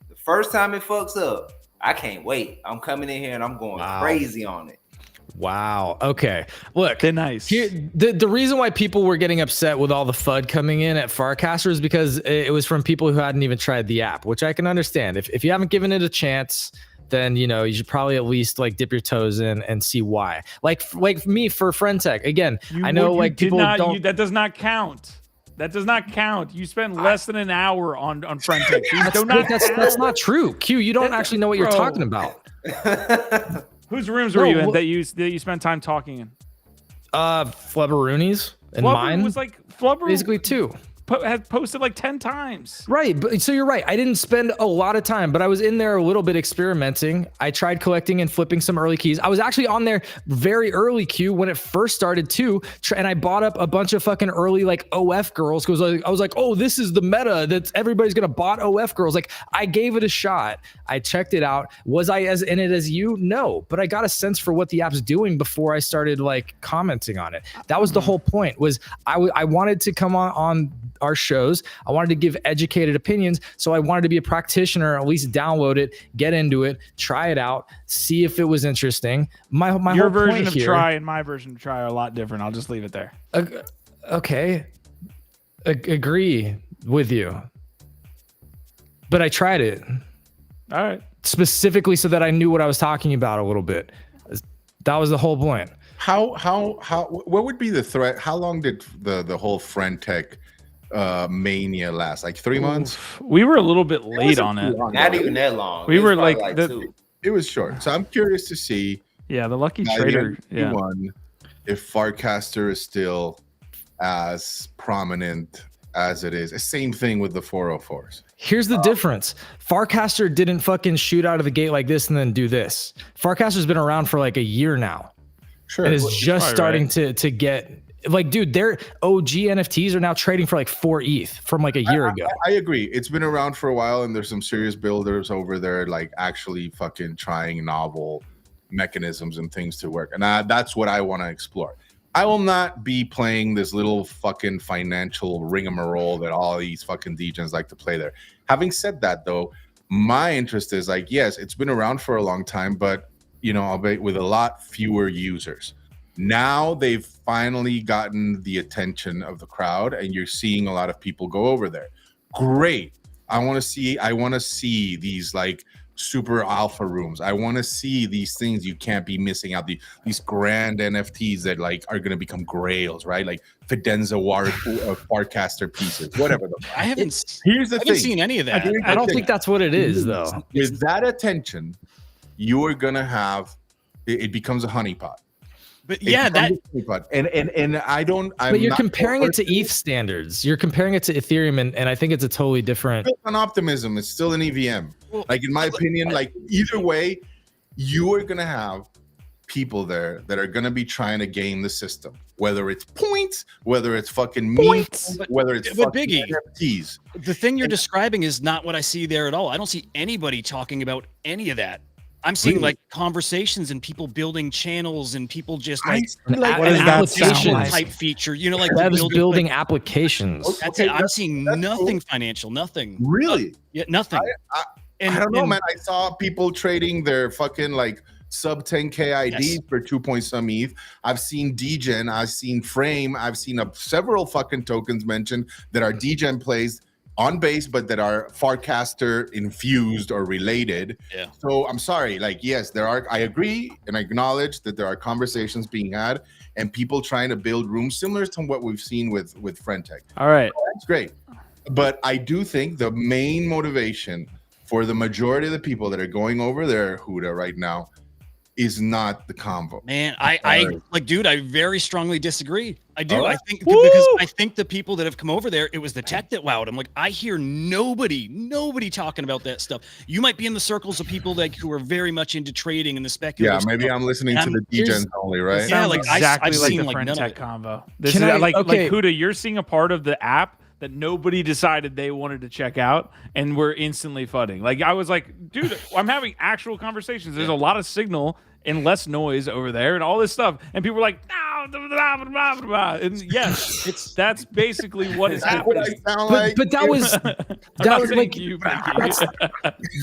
it fucks up, I can't wait. I'm coming in here and I'm going crazy on it. Wow. Okay. Look, they're nice. Here, the reason why people were getting upset with all the FUD coming in at Farcaster is because it was from people who hadn't even tried the app, which I can understand. If you haven't given it a chance, then you should probably at least like dip your toes in and see why. Like me for FriendTech, again, I know people don't. That does not count. That does not count. You spent less than an hour on FriendTech. That's not true. Q, you don't actually know what you're talking about. Whose rooms were you in that you spent time talking in? Flubberoonies and mine was like Flubber. Basically 2. Has posted like 10 times. Right. But so you're right. I didn't spend a lot of time, but I was in there a little bit experimenting. I tried collecting and flipping some early keys. I was actually on there very early, Q, when it first started too. And I bought up a bunch of fucking early like OF girls because I was like, oh, this is the meta that everybody's going to bot OF girls. Like I gave it a shot. I checked it out. Was I as in it as you? No, but I got a sense for what the app's doing before I started like commenting on it. That was the whole point. Was I wanted to come on our shows. I wanted to give educated opinions. So I wanted to be a practitioner, at least download it, get into it, try it out, see if it was interesting. Your version of try and my version of try are a lot different. I'll just leave it there. Okay. Agree with you. But I tried it. All right. Specifically so that I knew what I was talking about a little bit. That was the whole point. What would be the threat? How long did the whole FriendTech mania last? Like 3 months? We were a little bit late on it. Not even that long. We were like 2. It was short. So I'm curious to see. Yeah, the lucky trader. Yeah. If Farcaster is still as prominent as it is. Same thing with the 404s. Here's the difference. Farcaster didn't fucking shoot out of the gate like this and then do this. Farcaster's been around for like a year now. Sure. And is just starting to get like, dude, their OG NFTs are now trading for like 4 ETH from like a year ago. I agree. It's been around for a while and there's some serious builders over there like actually fucking trying novel mechanisms and things to work. And that's what I want to explore. I will not be playing this little fucking financial rigmarole that all these fucking degens like to play there. Having said that, though, my interest is like, yes, it's been around for a long time, but albeit with a lot fewer users. Now they've finally gotten the attention of the crowd, and you're seeing a lot of people go over there. Great. I want to see these like super alpha rooms. I want to see these things you can't be missing out. These grand NFTs that like are going to become grails, right? Like Fidenza Farcaster pieces, whatever. I haven't seen any of that. I don't think that's what it is, though. With that attention, you are going to have it becomes a honeypot. But yeah, and I don't. But you're comparing it to ETH standards. You're comparing it to Ethereum, and I think it's a totally different. It's on optimism. It's still an EVM. Like in my opinion, like either way, you are gonna have people there that are gonna be trying to game the system. Whether it's points, whether it's fucking memes, whether it's fucking Biggie, NFTs. The thing you're describing is not what I see there at all. I don't see anybody talking about any of that. I'm seeing like conversations and people building channels and people just like an application type feature, like building applications. That's it. I'm seeing nothing financial, nothing. Really? Yeah, nothing. I don't know, man. I saw people trading their fucking like sub 10K IDs for 2 point some ETH. I've seen Degen, I've seen Frame, I've seen several fucking tokens mentioned that are Degen plays on base, but that are Farcaster infused or related. Yeah. So I'm sorry, like, yes, I agree and I acknowledge that there are conversations being had and people trying to build rooms similar to what we've seen with FriendTech. All right. That's great. But I do think the main motivation for the majority of the people that are going over there, Huda, right now, is not the convo. Man, I like, dude, I very strongly disagree. I do. Right. I think because I think the people that have come over there, it was the tech that wowed. I'm like, I hear nobody talking about that stuff. You might be in the circles of people like who are very much into trading and the speculative. Yeah, maybe stuff. I'm listening to the degens only, right? Yeah, like exactly I've like seen the like friend none of tech it. convo. This is like Huda, you're seeing a part of the app that nobody decided they wanted to check out, and we're instantly fudding. Like I was like, dude, I'm having actual conversations. There's a lot of signal and less noise over there and all this stuff. And people were like, no, blah, blah, blah, blah. And yes, that's basically what is happening. But that was like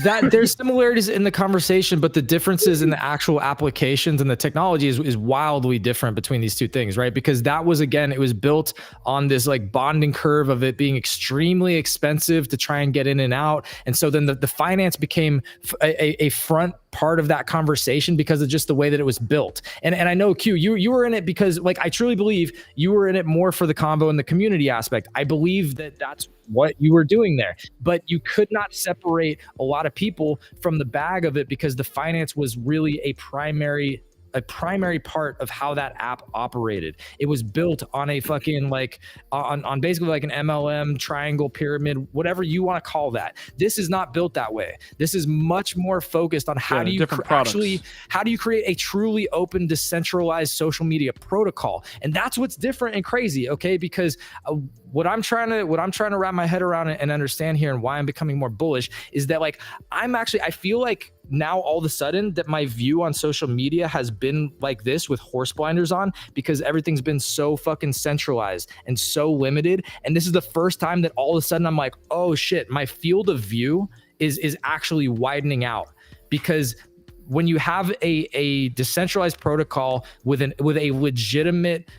that there's similarities in the conversation, but the differences in the actual applications and the technology is wildly different between these two things, right? Because that was, again, it was built on this like bonding curve of it being extremely expensive to try and get in and out. And so then the finance became a front part of that conversation because of just the way that it was built. And I know, Q, you were in it because, like, I truly believe you were in it more for the combo and the community aspect. I believe that that's what you were doing there, but you could not separate a lot of people from the bag of it because the finance was really a primary part of how that app operated. It was built on a fucking like on basically like an MLM triangle pyramid, whatever you want to call that. This is not built that way. This is much more focused on how do you create a truly open, decentralized social media protocol. And that's what's different and crazy, okay? Because what I'm trying to wrap my head around and understand here, and why I'm becoming more bullish, is that like I feel like now all of a sudden that my view on social media has been like this with horse blinders on, because everything's been so fucking centralized and so limited. And this is the first time that all of a sudden I'm like, oh shit, my field of view is actually widening out. Because when you have a decentralized protocol with a legitimate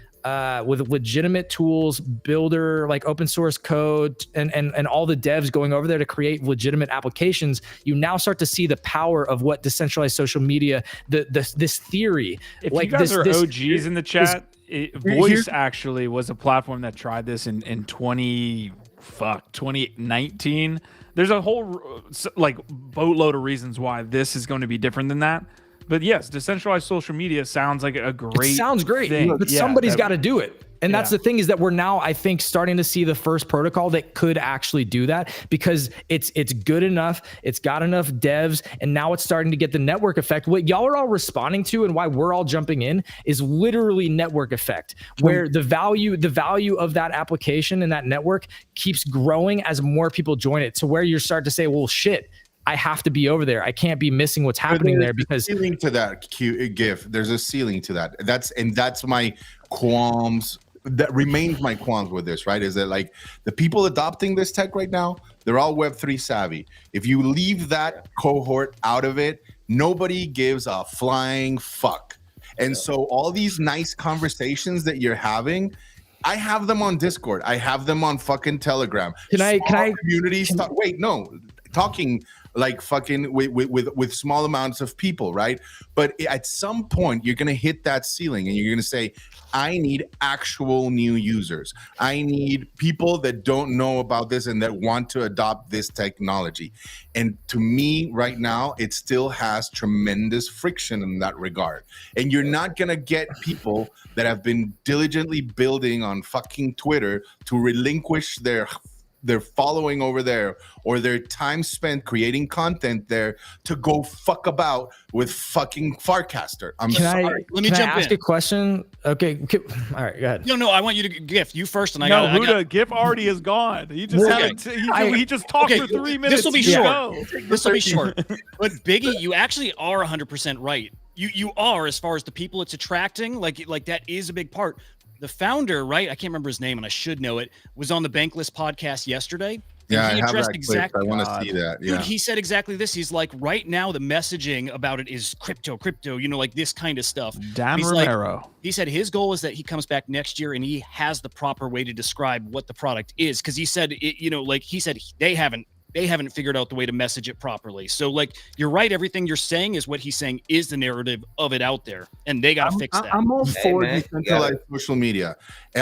with legitimate tools, builder, like open source code, and all the devs going over there to create legitimate applications, you now start to see the power of what decentralized social media, this theory. If like you guys are OGs in the chat, Voice actually was a platform that tried this in 2019. There's a whole like boatload of reasons why this is going to be different than that. But yes, decentralized social media sounds like a great. It sounds great, thing. But somebody's got to do it. And that's the thing, is that we're now, I think, starting to see the first protocol that could actually do that, because it's good enough, it's got enough devs, and now it's starting to get the network effect. What y'all are all responding to and why we're all jumping in is literally network effect, where the value of that application and that network keeps growing as more people join it, to where you start to say, well, shit, I have to be over there. I can't be missing what's happening there, because ceiling to that GIF. There's a ceiling to that. That's my qualms. That remains my qualms with this, right? Is that like the people adopting this tech right now, they're all Web3 savvy. If you leave that cohort out of it, nobody gives a flying fuck. And so all these nice conversations that you're having, I have them on Discord. I have them on fucking Telegram. Talking like fucking with small amounts of people, right? But at some point you're gonna hit that ceiling and you're gonna say, I need actual new users. I need people that don't know about this and that want to adopt this technology. And to me right now, it still has tremendous friction in that regard. And you're not gonna get people that have been diligently building on fucking Twitter to relinquish their following over there or their time spent creating content there to go fuck about with fucking Farcaster. Let me jump in. Ask a question? Okay. All right, go ahead. No, I want you to GIF you first, and GIF already is gone. He just he just talked for 3 minutes. This will be short. This will be short. But Biggie, you actually are 100% right. You are, as far as the people it's attracting, like that is a big part. The founder, right? I can't remember his name, and I should know it. Was on the Bankless podcast yesterday. Yeah, I have that clip. I want to see that. Yeah, dude, he said exactly this. He's like, right now the messaging about it is crypto, like this kind of stuff. Dan Romero. Like, he said his goal is that he comes back next year and he has the proper way to describe what the product is, because he said they haven't figured out the way to message it properly. So like, you're right. Everything you're saying is what he's saying is the narrative of it out there, and they got to fix that. I'm all for decentralized social media.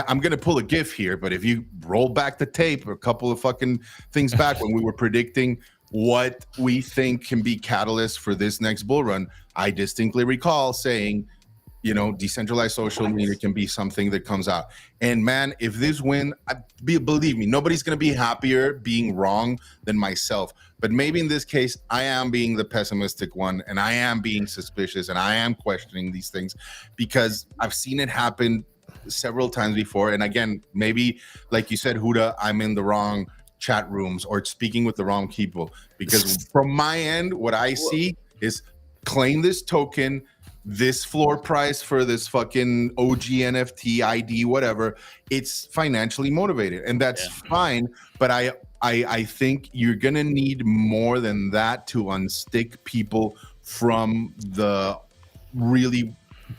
I'm going to pull a GIF here, but if you roll back the tape, a couple of fucking things back when we were predicting what we think can be catalysts for this next bull run. I distinctly recall saying, decentralized social media can be something that comes out. And man, if this win, believe me, nobody's going to be happier being wrong than myself. But maybe in this case, I am being the pessimistic one, and I am being suspicious, and I am questioning these things because I've seen it happen several times before. And again, maybe like you said, Huda, I'm in the wrong chat rooms or speaking with the wrong people, because from my end, what I see is claim this token, this floor price for this fucking OG NFT ID, whatever. It's financially motivated, and that's fine. But I think you're gonna need more than that to unstick people from the really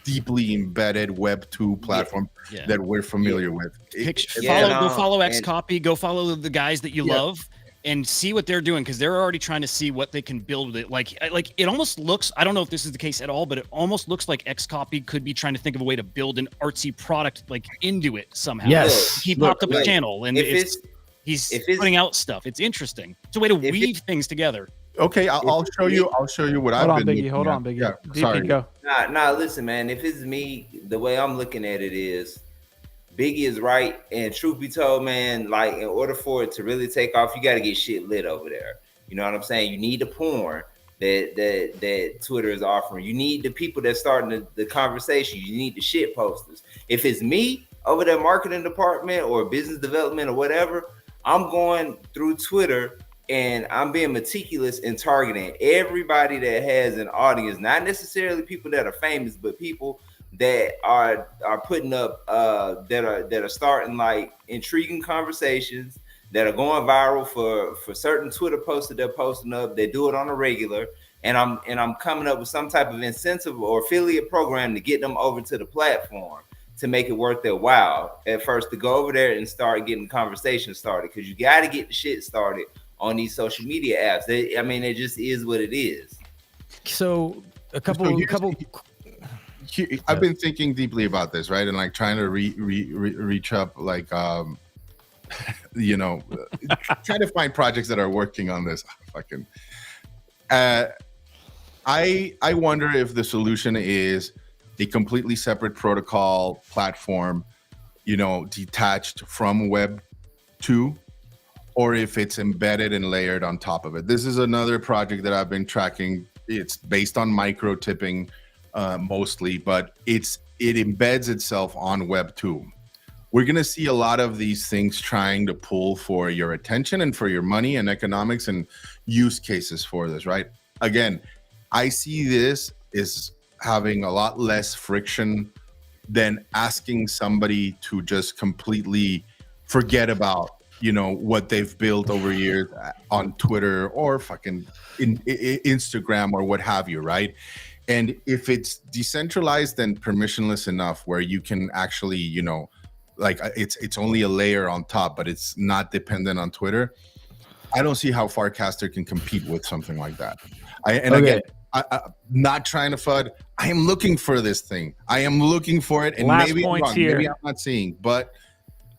deeply embedded Web 2 platform that we're familiar with. Go follow Xcopy. Go follow the guys that you love. And see what they're doing, because they're already trying to see what they can build with it. Like it almost looks, I don't know if this is the case at all, but it almost looks like Xcopy could be trying to think of a way to build an artsy product into it somehow. Yes. He popped up a channel, and he's putting out stuff. It's interesting. It's a way to weave things together. Okay, I'll show you what I've been. Hold on, Biggie. Yeah, sorry. Go. Nah, listen, man. If it's me, the way I'm looking at it is, Biggie is right, and truth be told, man, like in order for it to really take off, you got to get shit lit over there. You know what I'm saying? You need the porn that Twitter is offering. You need the people that's starting the conversation. You need the shit posters. If it's me over there, marketing department or business development or whatever, I'm going through Twitter and I'm being meticulous in targeting everybody that has an audience, not necessarily people that are famous, but people that are putting up that are starting like intriguing conversations that are going viral for certain Twitter posts that they're posting up. They do it on a regular, and I'm coming up with some type of incentive or affiliate program to get them over to the platform to make it worth their while at first to go over there and start getting conversations started, because you got to get the shit started on these social media apps. It just is what it is. So a couple. I've been thinking deeply about this, right? And like trying to reach up, like, trying to find projects that are working on this. I wonder if the solution is a completely separate protocol platform, detached from Web 2, or if it's embedded and layered on top of it. This is another project that I've been tracking. It's based on micro tipping. Mostly, but it embeds itself on Web 2. We're going to see a lot of these things trying to pull for your attention and for your money and economics and use cases for this, right? Again, I see this as having a lot less friction than asking somebody to just completely forget about, what they've built over years on Twitter or fucking Instagram or what have you, right? And if it's decentralized and permissionless enough where you can actually, it's only a layer on top, but it's not dependent on Twitter, I don't see how Farcaster can compete with something like that. Again, I'm not trying to FUD. I am looking for this thing. I am looking for it. And maybe I'm wrong. Maybe I'm not seeing. But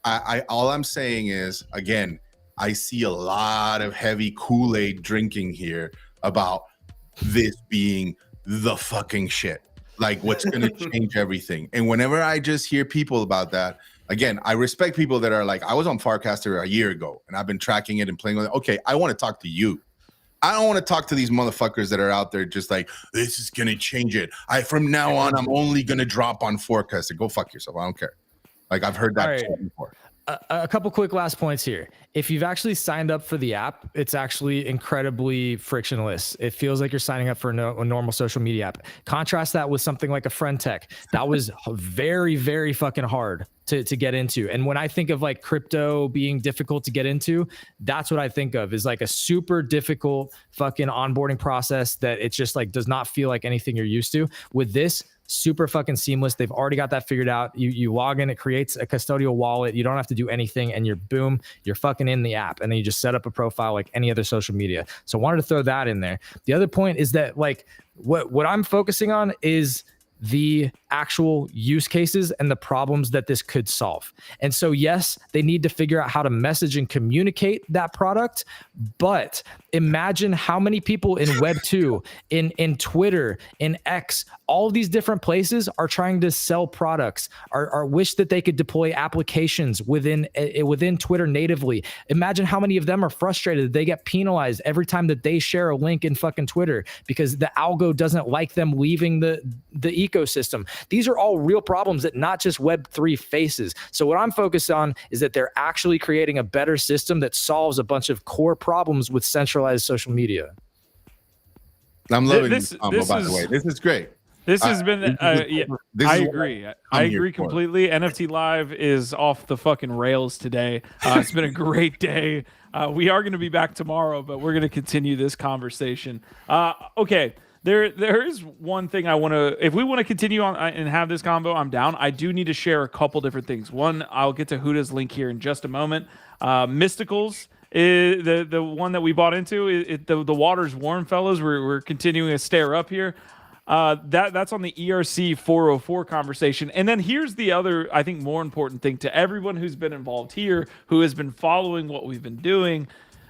all I'm saying is, again, I see a lot of heavy Kool-Aid drinking here about this being the fucking shit, like what's going to change everything. And whenever I just hear people about that, again, I respect people that are like, I was on Farcaster a year ago and I've been tracking it and playing with it. Okay, I want to talk to you. I don't want to talk to these motherfuckers that are out there just like, this is going to change it. From now on, I'm only going to drop on Farcaster. Go fuck yourself. I don't care. Like, I've heard that before. A couple quick last points here. If you've actually signed up for the app, it's actually incredibly frictionless. It feels like you're signing up for a normal social media app. Contrast that with something like a Friend Tech. That was very, very fucking hard to get into. And when I think of like crypto being difficult to get into, that's what I think of, is like a super difficult fucking onboarding process that it's just like does not feel like anything you're used to. With this, super fucking seamless. They've already got that figured out. You log in, it creates a custodial wallet. You don't have to do anything, and you're fucking in the app. And then you just set up a profile like any other social media. So I wanted to throw that in there. The other point is that like what I'm focusing on is the actual use cases and the problems that this could solve. And so, yes, they need to figure out how to message and communicate that product. But imagine how many people in Web 2, in Twitter, in X, all of these different places are trying to sell products, are wish that they could deploy applications within Twitter natively. Imagine how many of them are frustrated that they get penalized every time that they share a link in fucking Twitter because the algo doesn't like them leaving the ecosystem. These are all real problems that not just Web3 faces. So what I'm focused on is that they're actually creating a better system that solves a bunch of core problems with centralized social media. I'm loving this combo, by the way. This is great. This has been, I agree. I agree completely. NFT Live is off the fucking rails today. It's been a great day. We are going to be back tomorrow, but we're going to continue this conversation. Okay, there is one thing I want to, if we want to continue on and have this combo, I'm down. I do need to share a couple different things. One, I'll get to Huda's link here in just a moment. Mysticals. The one that we bought into, the water's warm, fellas. We're continuing to stare up here. That's on the ERC 404 conversation. And then here's the other, I think, more important thing to everyone who's been involved here, who has been following what we've been doing.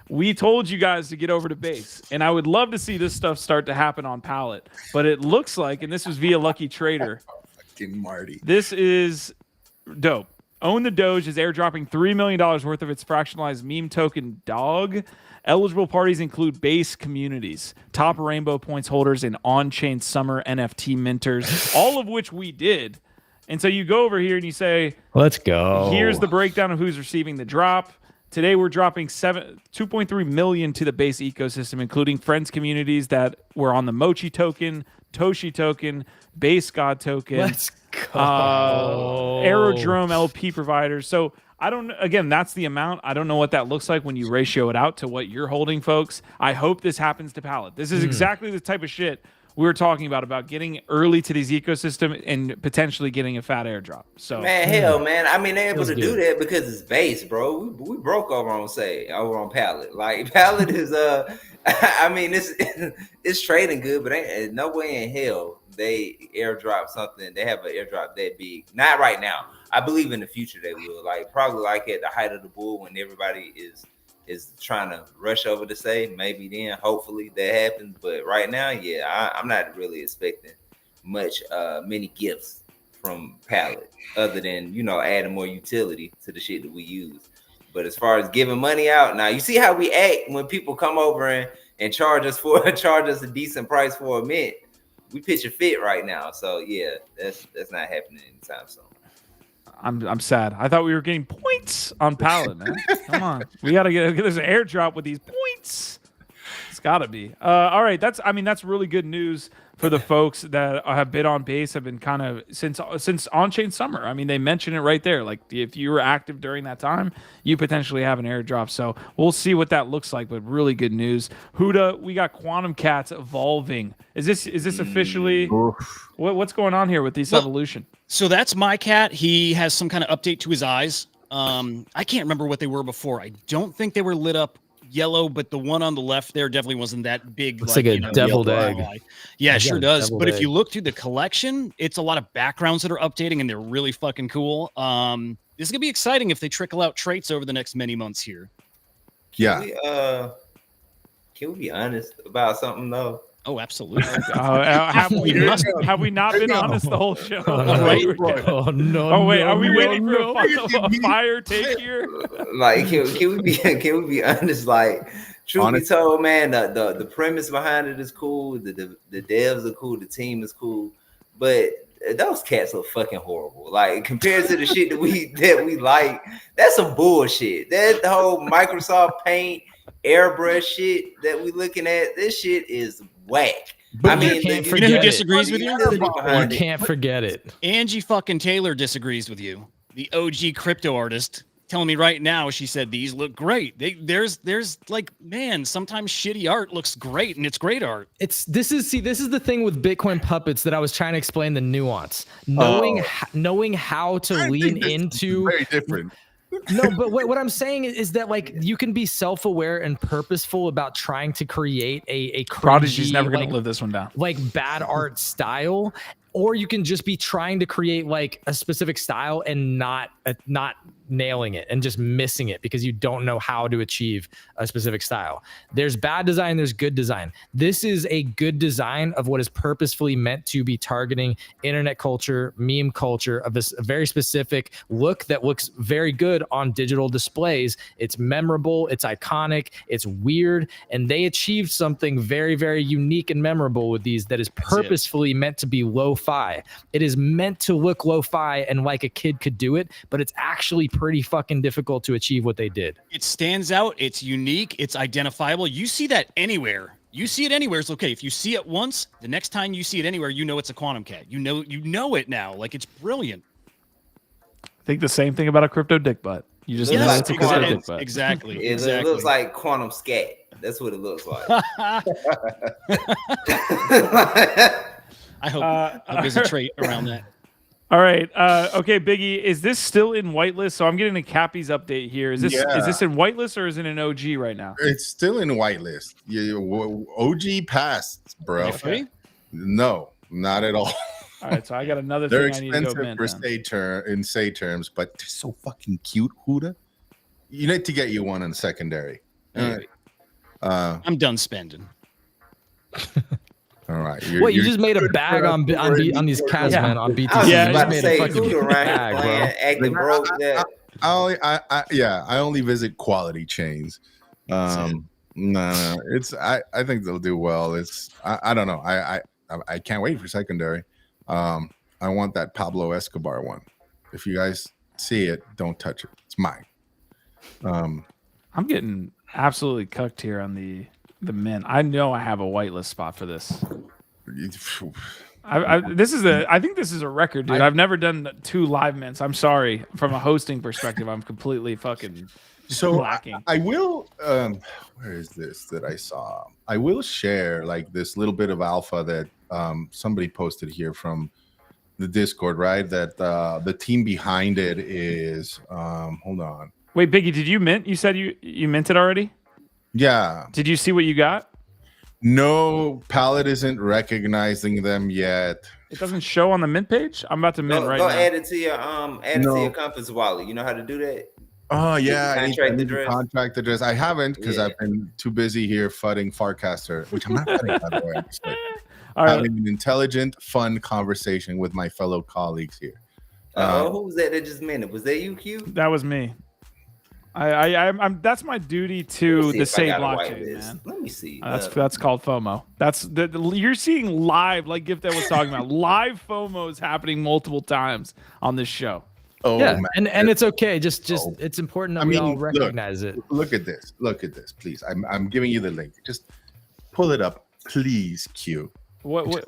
We told you guys to get over to base, and I would love to see this stuff start to happen on Pallet. But it looks like, and this was via Lucky Trader. Fucking Marty. This is dope. Own the Doge is airdropping $3 million worth of its fractionalized meme token dog. Eligible parties include base communities, top rainbow points holders, and on-chain summer NFT minters, all of which we did. And so you go over here and you say, let's go. Here's the breakdown of who's receiving the drop. Today we're dropping 2.3 million to the base ecosystem, including friends communities that were on the Mochi token, Toshi token, base God token. Let's go. Aerodrome LP providers. So again, that's the amount. I don't know what that looks like when you ratio it out to what you're holding, folks. I hope this happens to Pallet. This is exactly the type of shit we were talking about getting early to these ecosystem and potentially getting a fat airdrop. So man, hell, man. I mean, they're able to do that because it's base, bro. We broke over on Pallet. Like Pallet is I mean, it's trading good, but ain't no way in hell they airdrop something. They have an airdrop that big. Not right now. I believe in the future they will. Like probably like at the height of the bull when everybody is trying to rush over to say, maybe then hopefully that happens. But right now, yeah, I'm not really expecting many gifts from Pallet other than, adding more utility to the shit that we use. But as far as giving money out, now you see how we act when people come over and charge us a decent price for a mint. We pitch a fit right now. So yeah, that's not happening anytime soon. I'm sad. I thought we were getting points on Pallet, man. Come on. We got to there's an airdrop with these points. It's got to be. All right, that's really good news for the folks that have bid on base, have been kind of since on-chain summer. I mean, they mentioned it right there. Like if you were active during that time, you potentially have an airdrop. So we'll see what that looks like, but really good news. Huda, we got Quantum Cats evolving. Is this officially what's going on here with this evolution? So that's my cat. He has some kind of update to his eyes. I can't remember what they were before. I don't think they were lit up yellow, but the one on the left there definitely wasn't that big. Looks like a deviled egg. Yeah, it sure does. But if you look through the collection, it's a lot of backgrounds that are updating, and they're really fucking cool. This is gonna be exciting if they trickle out traits over the next many months here. Yeah. Can we be honest about something though? Oh, absolutely. Have we not been honest the whole show? Oh no! Wait, are we waiting for a fire take here? Like, can we be honest? Like, truth be told, man, the premise behind it is cool. The devs are cool. The team is cool, but those cats are fucking horrible. Like compared to the shit that we like, that's some bullshit. That the whole Microsoft Paint airbrush shit that we looking at, this shit is whack. But I mean, you know who disagrees with you? You can't forget it. Angie fucking Taylor disagrees with you. The OG crypto artist telling me right now, she said these look great. There's like, man, sometimes shitty art looks great, and it's great art. This is the thing with Bitcoin puppets that I was trying to explain the nuance. Knowing how to lean into very different. No, but what I'm saying is that like you can be self-aware and purposeful about trying to create a Prodigy's never going to live this one down. Like bad art style, or you can just be trying to create like a specific style and not nailing it and just missing it because you don't know how to achieve a specific style. There's bad design, there's good design. This is a good design of what is purposefully meant to be targeting internet culture, meme culture of a very specific look that looks very good on digital displays. It's memorable, it's iconic, it's weird, and they achieved something very, very unique and memorable with these that is purposefully meant to be lo-fi. It is meant to look lo-fi and like a kid could do it, but it's actually pretty fucking difficult to achieve what they did. It stands out. It's unique. It's identifiable. You see that anywhere. You see it anywhere. It's okay. If you see it once, the next time you see it anywhere, you know it's a Quantum Cat. You know it now. Like, it's brilliant. I think the same thing about a crypto dick butt. You just know it's a crypto dick butt. Exactly. It looks like Quantum Scat. That's what it looks like. I hope there's a trait around that. All right. Okay, Biggie, is this still in whitelist? So I'm getting a Cappys update here. Is this in whitelist or is it in OG right now? It's still in whitelist. OG passed, bro. Okay. No, not at all. All right, so I got another They're thing I need to go expensive for in say terms, but they're so fucking cute, Huda. You need to get you one on secondary. I'm done spending. All right. You just made a bag on these cats, man, on BTC. Yeah, you just made a fucking bag, bro. Acting broke. I only visit quality chains. No, it's I think they'll do well. I don't know. I can't wait for secondary. I want that Pablo Escobar one. If you guys see it, don't touch it. It's mine. I'm getting absolutely cucked here on the mint. I know I have a whitelist spot for this. I think this is a record, dude. I've never done 2 live mints. I'm sorry. From a hosting perspective, I'm completely fucking lacking. I will where is this that I saw? I will share like this little bit of alpha that somebody posted here from the Discord, right? That the team behind it is hold on. Wait, Biggie, did you mint? You said you minted already? Yeah. Did you see what you got? No, Pallet isn't recognizing them yet. It doesn't show on the mint page? I'm about to mint right now. Go add it to your Compass wallet. You know how to do that? Oh yeah, contract address. I haven't because I've been too busy here fudding Farcaster, which I'm not fudding by the way. I'm just having an intelligent, fun conversation with my fellow colleagues here. Who was that just minted? Was that you, Q? That was me. I'm that's my duty to the SEI blockchain, man. Let me see. That's called FOMO. You're seeing live, like Gift that was talking about. Live FOMO is happening multiple times on this show. Oh yeah, man. and it's okay. Just it's important that we all recognize it. Look at this, please. I'm giving you the link. Just pull it up, please, Q. What?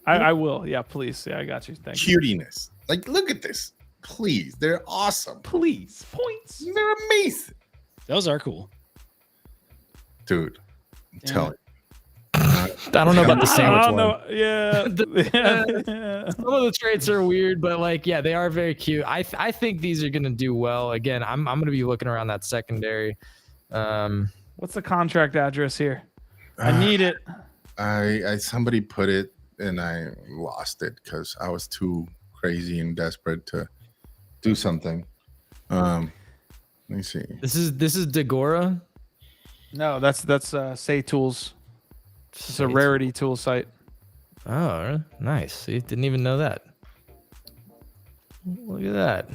I will. Yeah, please. Yeah, I got you. Thank you. Cutiness. Like, look at this. Please, they're awesome. Please, points. They're amazing. Those are cool, dude. I'm telling you. I don't know about the sandwich one. Yeah. Some of the traits are weird, but like, yeah, they are very cute. I think these are gonna do well. Again, I'm gonna be looking around that secondary. What's the contract address here? I need it. I somebody put it and I lost it because I was too crazy and desperate to do something. Let me see. This is Degora. No, that's Say Tools. It's a rarity tool site. Oh, nice. See, didn't even know that. Look at that.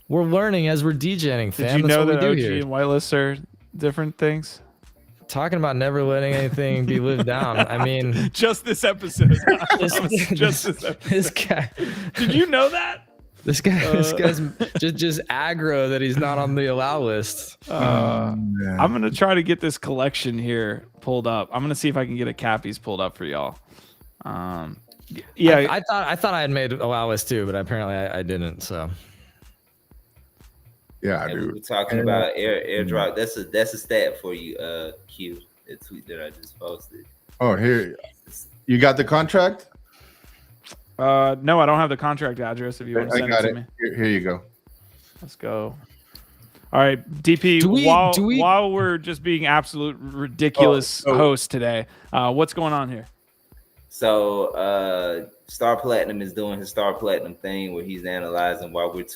We're learning as we're DJing, fam. Did you know that OG and whitelist are different things? Talking about never letting anything be lived down. I mean, just this episode. Just this episode. This guy. Did you know that? This guy's just aggro that he's not on the allow list. I'm gonna try to get this collection here pulled up. I'm gonna see if I can get a Cappys pulled up for y'all. Yeah, I thought I had made allow list too, but apparently I didn't. So yeah, we were talking about airdrop. That's a stat for you, Q. The tweet that I just posted. Oh, here you got the contract. No, I don't have the contract address. If you want to send it to me, here you go. Let's go. All right, DP. While we're just being absolute ridiculous hosts today, what's going on here? So Star Platinum is doing his Star Platinum thing where he's analyzing while we're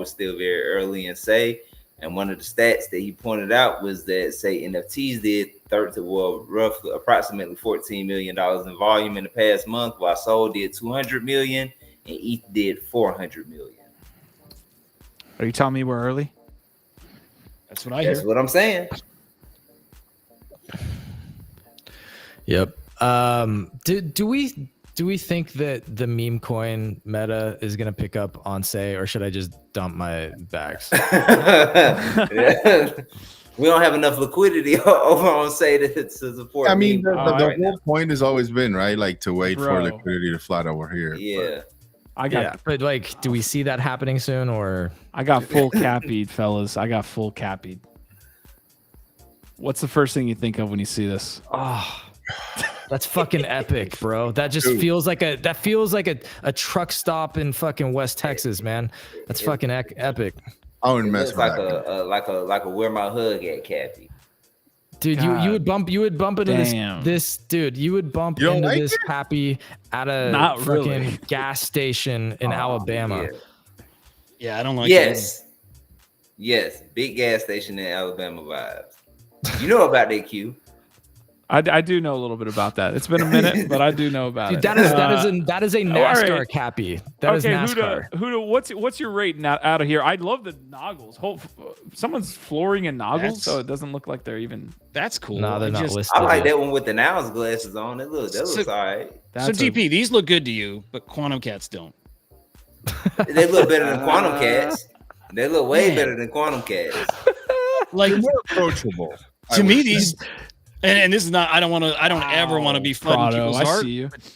still very early in SEI. And one of the stats that he pointed out was that say NFTs did roughly approximately $14 million in volume in the past month, while Sol did 200 million and ETH did 400 million. Are you telling me we're early? That's what I hear. That's what I'm saying. Yep. Do we think that the meme coin meta is going to pick up on SEI, or should I just dump my bags? We don't have enough liquidity over on SEI to support. I mean, the right whole point has always been, right, like to wait for liquidity to flat over here. Yeah. But like, do we see that happening soon, or? I got full Cappy, fellas. I got full Cappy. What's the first thing you think of when you see this? Oh, that's fucking epic, bro. That just feels like a truck stop in fucking West Texas, man. That's fucking epic. I wouldn't mess with like a where my hug at, Cappy. Dude, you would bump into this dude. You would bump into this Cappy at a fucking gas station in Alabama. Yeah, I don't like Yes, big gas station in Alabama vibes. You know about that, Q. I do know a little bit about that. It's been a minute, but I do know about it. That is a NASCAR right. Cappy. That is NASCAR. Huda, what's your rate out of here? I love the noggles. Someone's flooring in noggles, so it doesn't look like they're even. That's cool. No, they're not listed. I like that one with the Now's glasses on. That looks all right. So DP, these look good to you, but Quantum Cats don't. They look better than Quantum Cats. They look way better than Quantum Cats. Like more approachable. To me, these. And this is not. I don't ever want to be flooding people's art.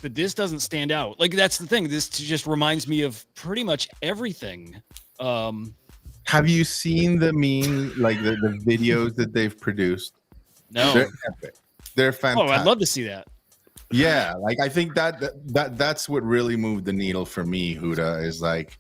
But this doesn't stand out. Like that's the thing. This just reminds me of pretty much everything. Have you seen the meme, like the videos that they've produced? No, they're epic. They're fantastic. Oh, I'd love to see that. Yeah, like I think that's what really moved the needle for me. Huda is like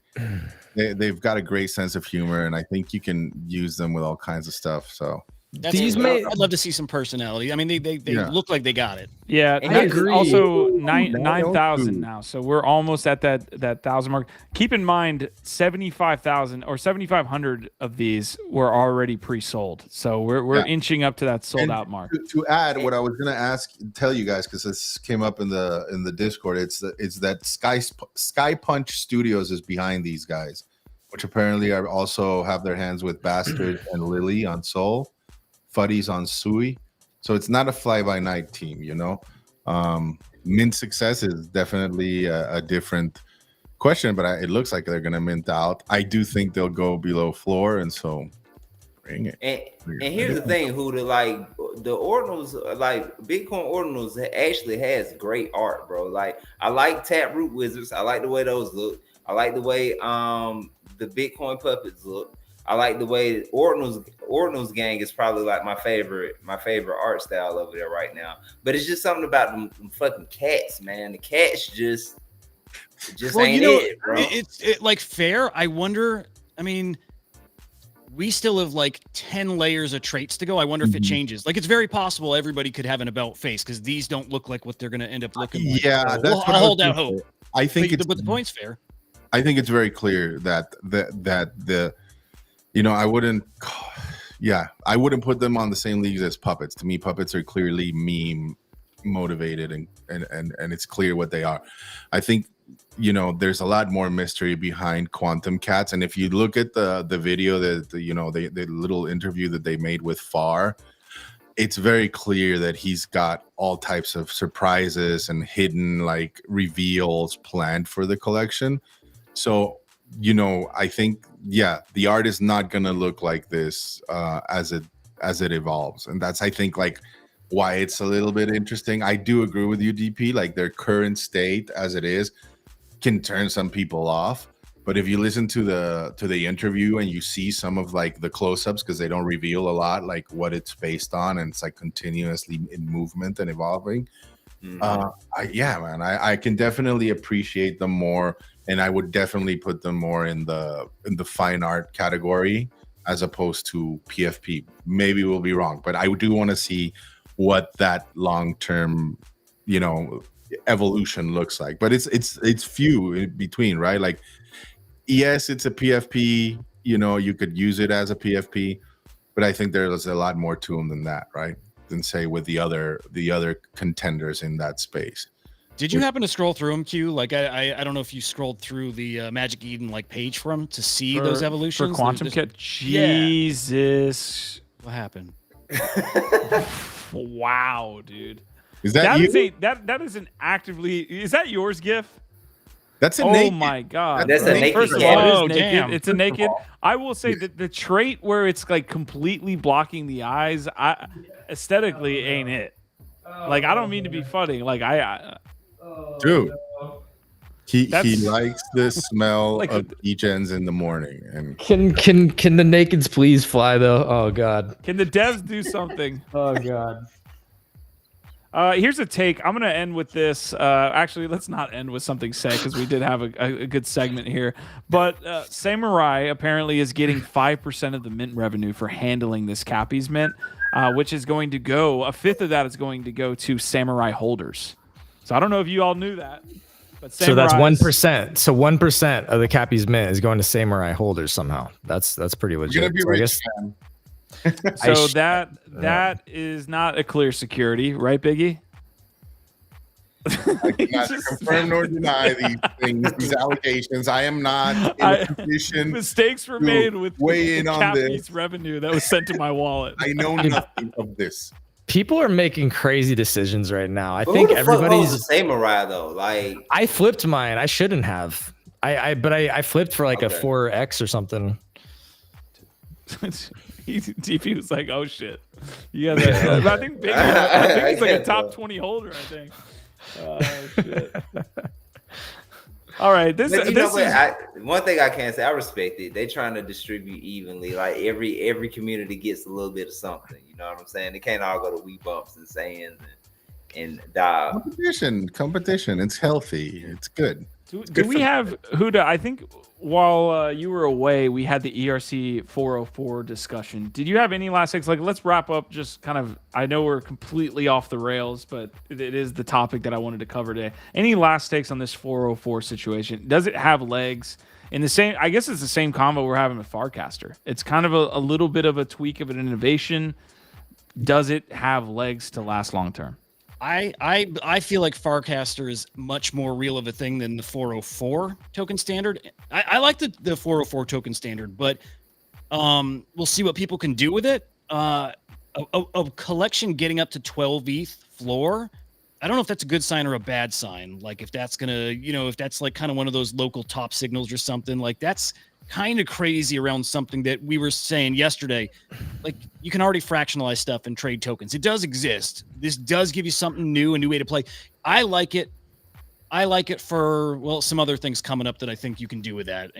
they've got a great sense of humor, and I think you can use them with all kinds of stuff. So. I'd love to see some personality. I mean, they look like they got it. Yeah, I agree. Also 9,000 now, so we're almost at that 1,000 mark. Keep in mind, 75,000 or 7,500 of these were already pre-sold, so we're inching up to that sold out mark. To add, what I was going to tell you guys, because this came up in the Discord, it's that Sky Punch Studios is behind these guys, which apparently are also have their hands with Bastard and Lily on Soul. Fuddies on Sui, so it's not a fly-by-night team, you know. Mint success is definitely a different question, but it looks like they're gonna mint out. I do think they'll go below floor, and so bring it. And here's the thing, Huda, like the Ordinals, like Bitcoin Ordinals actually has great art, bro. Like I like Taproot Wizards. I like the way those look. I like the way the Bitcoin puppets look. I like the way Ordinals gang is probably like my favorite art style over there right now. But it's just something about them fucking cats, man. The cats just ain't it, bro. It's like fair. I wonder. I mean, we still have like 10 layers of traits to go. I wonder if it changes. Like it's very possible everybody could have an about face because these don't look like what they're going to end up looking like. Yeah, so I'll hold out hope. I think but the point's fair. I think it's very clear that the. You know, I wouldn't put them on the same leagues as puppets. To me, puppets are clearly meme motivated and it's clear what they are. I think, you know, there's a lot more mystery behind Quantum Cats. And if you look at the video the little interview that they made with Far, it's very clear that he's got all types of surprises and hidden like reveals planned for the collection. So, you know, I think, the art is not going to look like this as it evolves. And that's, I think, like why it's a little bit interesting. I do agree with you, DP, like their current state as it is can turn some people off. But if you listen to the interview and you see some of like the close-ups, because they don't reveal a lot, like what it's based on, and it's like continuously in movement and evolving. I can definitely appreciate them more. And I would definitely put them more in the fine art category as opposed to PFP. Maybe we'll be wrong, but I do want to see what that long-term, you know, evolution looks like. But it's few in between, right? Like, yes, it's a PFP. You could use it as a PFP, but I think there's a lot more to them than that, right? Than say with the other contenders in that space. Did you happen to scroll through them, Q? Like, I don't know if you scrolled through the Magic Eden page for them to see those evolutions for Quantum Kit. Jesus, what happened? Wow, dude. Is that you? That is an actively. Is that yours, GIF? That's a naked. My God. That's a naked. First of all, it is naked. Damn. It's a naked. I will say that the trait where it's completely blocking the eyes, aesthetically ain't it. I don't mean to be funny. Dude, he likes the smell of degens in the morning. And can the nakeds please fly though? Oh God. Can the devs do something? Oh God. Here's a take. I'm gonna end with this. Actually, let's not end with something sad because we did have a good segment here. But Samurai apparently is getting 5% of the mint revenue for handling this Cappys Mint, which is going to go, a fifth of that is going to go to Samurai holders. So I don't know if you all knew that. But so that's 1%. So 1% of the Cappys Mint is going to Samurai holders somehow. That's pretty legit. You're gonna be rich, man. So that is not a clear security, right, Biggie? I cannot confirm nor deny these things, these allegations. I am not in a position. Mistakes were made with weigh in on Cappys this revenue that was sent to my wallet. I know nothing of this. People are making crazy decisions right now. I But think who the fuck everybody's owns a Samurai though. I flipped mine. I shouldn't have. I flipped for a Okay. 4x or something. DP was like, "Oh shit, you guys." I think Biggie, I think he's like a top 20 holder. I think. Oh shit. All right, this is one thing I can say. I respect it. They trying to distribute evenly. Like every community gets a little bit of something. You know what I'm saying? They can't all go to wee bumps and sands and die. Competition. It's healthy. It's good. Do we have Huda? I think while you were away, we had the ERC 404 discussion. Did you have any last takes? Let's wrap up. Just kind of, I know we're completely off the rails, but it is the topic that I wanted to cover today. Any last takes on this 404 situation? Does it have legs? In the same, I guess it's the same combo we're having with Farcaster. It's kind of a little bit of a tweak of an innovation. Does it have legs to last long term? I feel like Farcaster is much more real of a thing than the 404 token standard. I like the 404 token standard, but we'll see what people can do with it. A collection getting up to 12 ETH floor, I don't know if that's a good sign or a bad sign. If that's gonna, if that's kind of one of those local top signals or something, that's kind of crazy around something that we were saying yesterday. You can already fractionalize stuff and trade tokens. It does exist. This does give you something new, a new way to play. I like it. I like it for some other things coming up that I think you can do with that.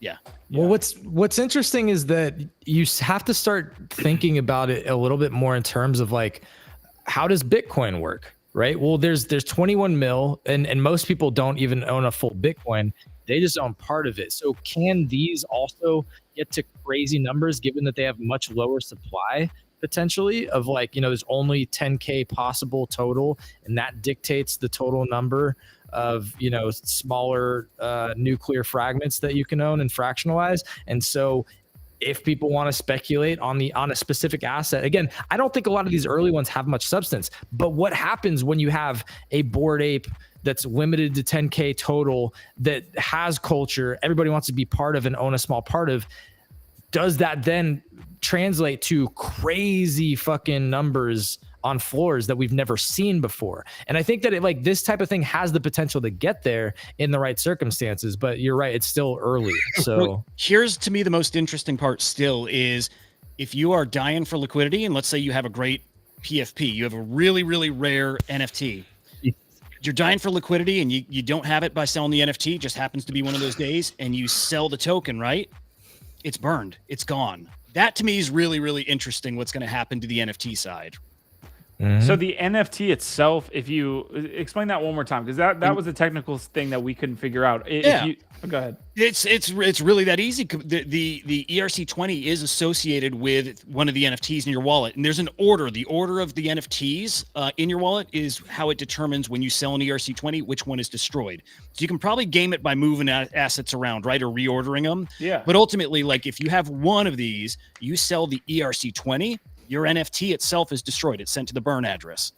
Yeah. Well, what's interesting is that you have to start thinking about it a little bit more in terms of how does Bitcoin work, right? Well, there's 21 mil, and most people don't even own a full Bitcoin. They just own part of it. So can these also get to crazy numbers given that they have much lower supply potentially of there's only 10K possible total, and that dictates the total number of, smaller nuclear fragments that you can own and fractionalize. And so if people want to speculate on a specific asset, again, I don't think a lot of these early ones have much substance, but what happens when you have a Bored Ape that's limited to 10K total that has culture, everybody wants to be part of and own a small part of? Does that then translate to crazy fucking numbers on floors that we've never seen before? And I think that this type of thing has the potential to get there in the right circumstances, but you're right, it's still early. So here's to me the most interesting part still is if you are dying for liquidity, and let's say you have a great PFP, you have a really, really rare NFT, you're dying for liquidity and you don't have it by selling the NFT, just happens to be one of those days, and you sell the token, right? It's burned. It's gone. That to me is really, really interesting what's going to happen to the NFT side. So the NFT itself, if you explain that one more time, because that was a technical thing that we couldn't figure out. Go ahead. It's really that easy. The ERC20 is associated with one of the NFTs in your wallet, and there's an order. The order of the NFTs in your wallet is how it determines when you sell an ERC20 which one is destroyed. So you can probably game it by moving assets around, right, or reordering them. Yeah. But ultimately, like if you have one of these, you sell the ERC20, your NFT itself is destroyed. It's sent to the burn address.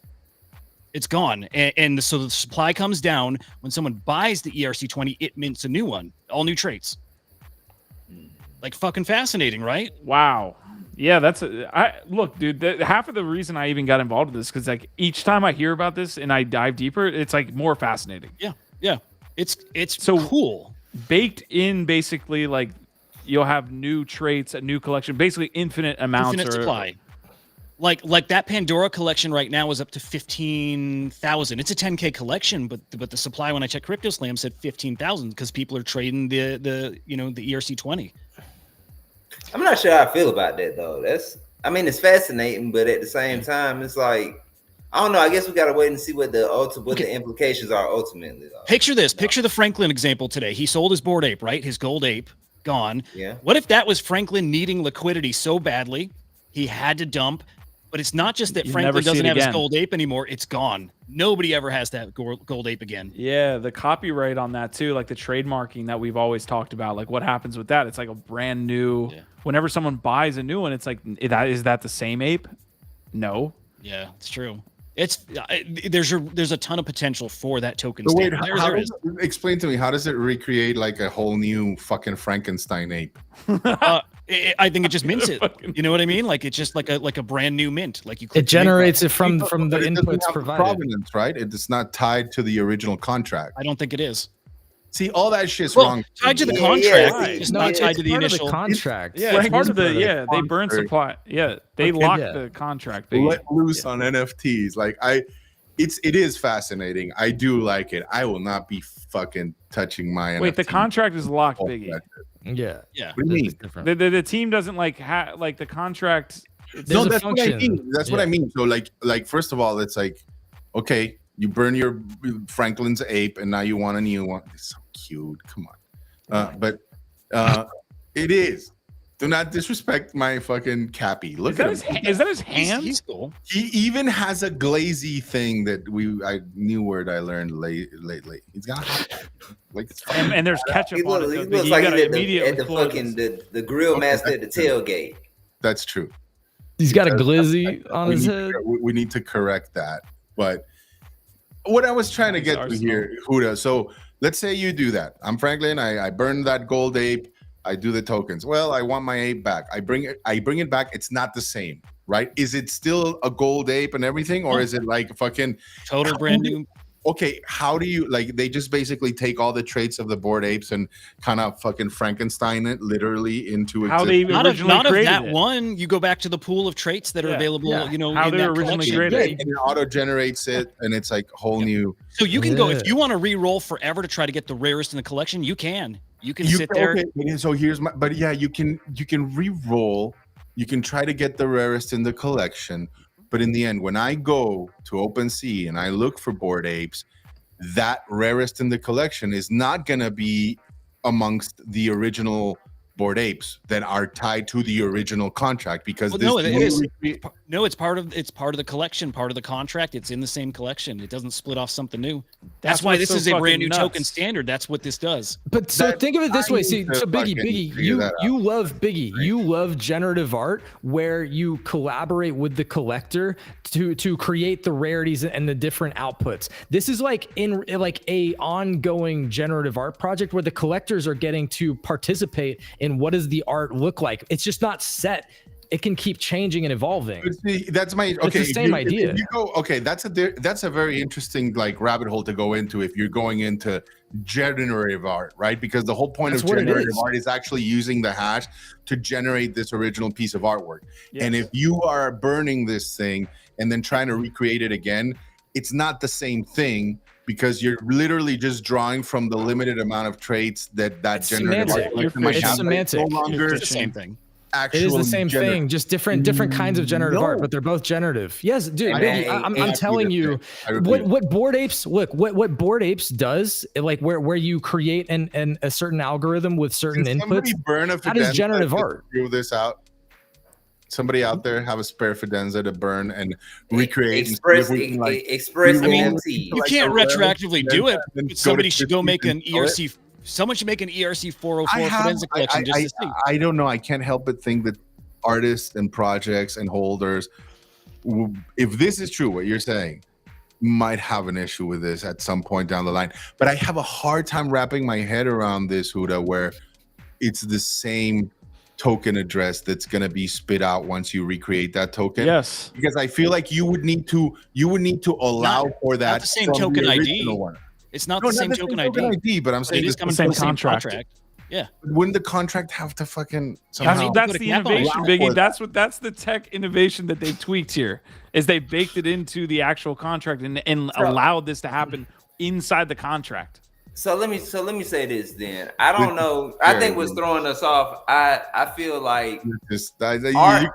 It's gone. And so the supply comes down. When someone buys the ERC20, it mints a new one, all new traits. Like fucking fascinating, right? Wow. Yeah, look, dude, half of the reason I even got involved with this, because like each time I hear about this and I dive deeper, it's like more fascinating. Yeah. It's so cool. Baked in, basically, like you'll have new traits, a new collection, basically infinite amounts. Infinite supply. Like that Pandora collection right now is up to 15,000. It's a 10K collection, but the supply when I checked CryptoSlam said 15,000 because people are trading the ERC20. I'm not sure how I feel about that though. It's fascinating, but at the same time, it's like I don't know. I guess we gotta wait and see what the implications are ultimately. Though. Picture this. Picture the Franklin example today. He sold his Bored Ape, right? His gold ape gone. Yeah. What if that was Franklin needing liquidity so badly he had to dump? But it's not just that Franklin doesn't have his gold ape anymore. It's gone. Nobody ever has that gold ape again. Yeah, the copyright on that too, like the trademarking that we've always talked about. Like what happens with that? It's like a brand new. Yeah. Whenever someone buys a new one, it's like, is that the same ape? No. Yeah, it's true. There's a ton of potential for that token. So wait, explain to me, how does it recreate like a whole new fucking Frankenstein ape? I think it just mints it. You know what I mean? Like it's just like a brand new mint. Like it generates it from the inputs provided. Provenance, right? It's not tied to the original contract. I don't think it is. See, all that shit's wrong. Tied to the contract, it's not tied to the initial contract. It's part of the they burn supply. Yeah, they lock the contract. Let loose on NFTs. Like it is fascinating. I do like it. I will not be fucking touching my Wait, NFT. the contract is locked, Biggie. Yeah. What do you mean? The team doesn't like the contract. No, that's what I mean. That's what I mean. So like first of all, it's like, okay, you burn your Franklin's ape, and now you want a new one. It's so cute. Come on. But it is. Do not disrespect my fucking Cappy. Look at him. Is that his hand? He's cool. He even has a glazy thing that I new word I learned lately. He's got like and there's ketchup on it. He looks like he's at the fucking the grill master at the tailgate. That's true. He's got a glizzy on his head. We need to correct that. But what I was trying to get to here, Huda. So let's say you do that. I'm Franklin. I burn that gold ape. I do the tokens. Well, I want my ape back. I bring it back. It's not the same, right? Is it still a gold ape and everything, or is it like fucking total brand new? Okay, how do you like? They just basically take all the traits of the Bored Apes and kind of fucking Frankenstein it literally into how they originally not of created that it. one. You go back to the pool of traits that are available. Yeah. You know how in they that originally collection. created. and it auto generates it, and it's like whole new. So you can go if you want to re-roll forever to try to get the rarest in the collection. You can. You can sit there. Okay, so here's but yeah, you can re-roll. You can try to get the rarest in the collection, but in the end, when I go to OpenSea and I look for Bored Apes, that rarest in the collection is not gonna be amongst the original Bored Apes that are tied to the original contract because it's part of the collection, part of the contract. It's in the same collection. It doesn't split off something new. That's why this is a brand new token standard. That's what this does. But so think of it this way. See, so Biggie, you love Biggie. Right. You love generative art where you collaborate with the collector to create the rarities and the different outputs. This is like in like a ongoing generative art project where the collectors are getting to participate in what does the art look like. It's just not set. It can keep changing and evolving. That's my okay. It's the same idea. If you go, okay, that's a very interesting like rabbit hole to go into if you're going into generative art, right? Because the whole point of generative art is actually using the hash to generate this original piece of artwork. Yes. And if you are burning this thing and then trying to recreate it again, it's not the same thing. Because you're literally just drawing from the limited amount of traits that generative art might have. It's the same thing. actual. It is the same thing, just different kinds of generative art, but they're both generative. Yes, dude. I'm telling you, what Bored Apes what Bored Apes does, like where you create a certain algorithm with certain inputs. That is generative art. Prove this out. Somebody out there have a spare Fidenza to burn and recreate. Express NFT. You can't retroactively do it. Somebody should go make an ERC. Someone should make an ERC 404 Fidenza collection just to see. I don't know. I can't help but think that artists and projects and holders, if this is true, what you're saying, might have an issue with this at some point down the line. But I have a hard time wrapping my head around this, Huda, where it's the same token address that's going to be spit out once you recreate that token. Yes, because I feel like you would need to allow for that. Not the same token ID. It's not the same token ID. But I'm saying it's the same contract. Yeah. Wouldn't the contract have to fucking somehow? That's the innovation, Biggie. That's the tech innovation that they tweaked here. Is they baked it into the actual contract and allowed this to happen inside the contract. So let me say this then. I don't know. I think what's throwing us off. I feel like art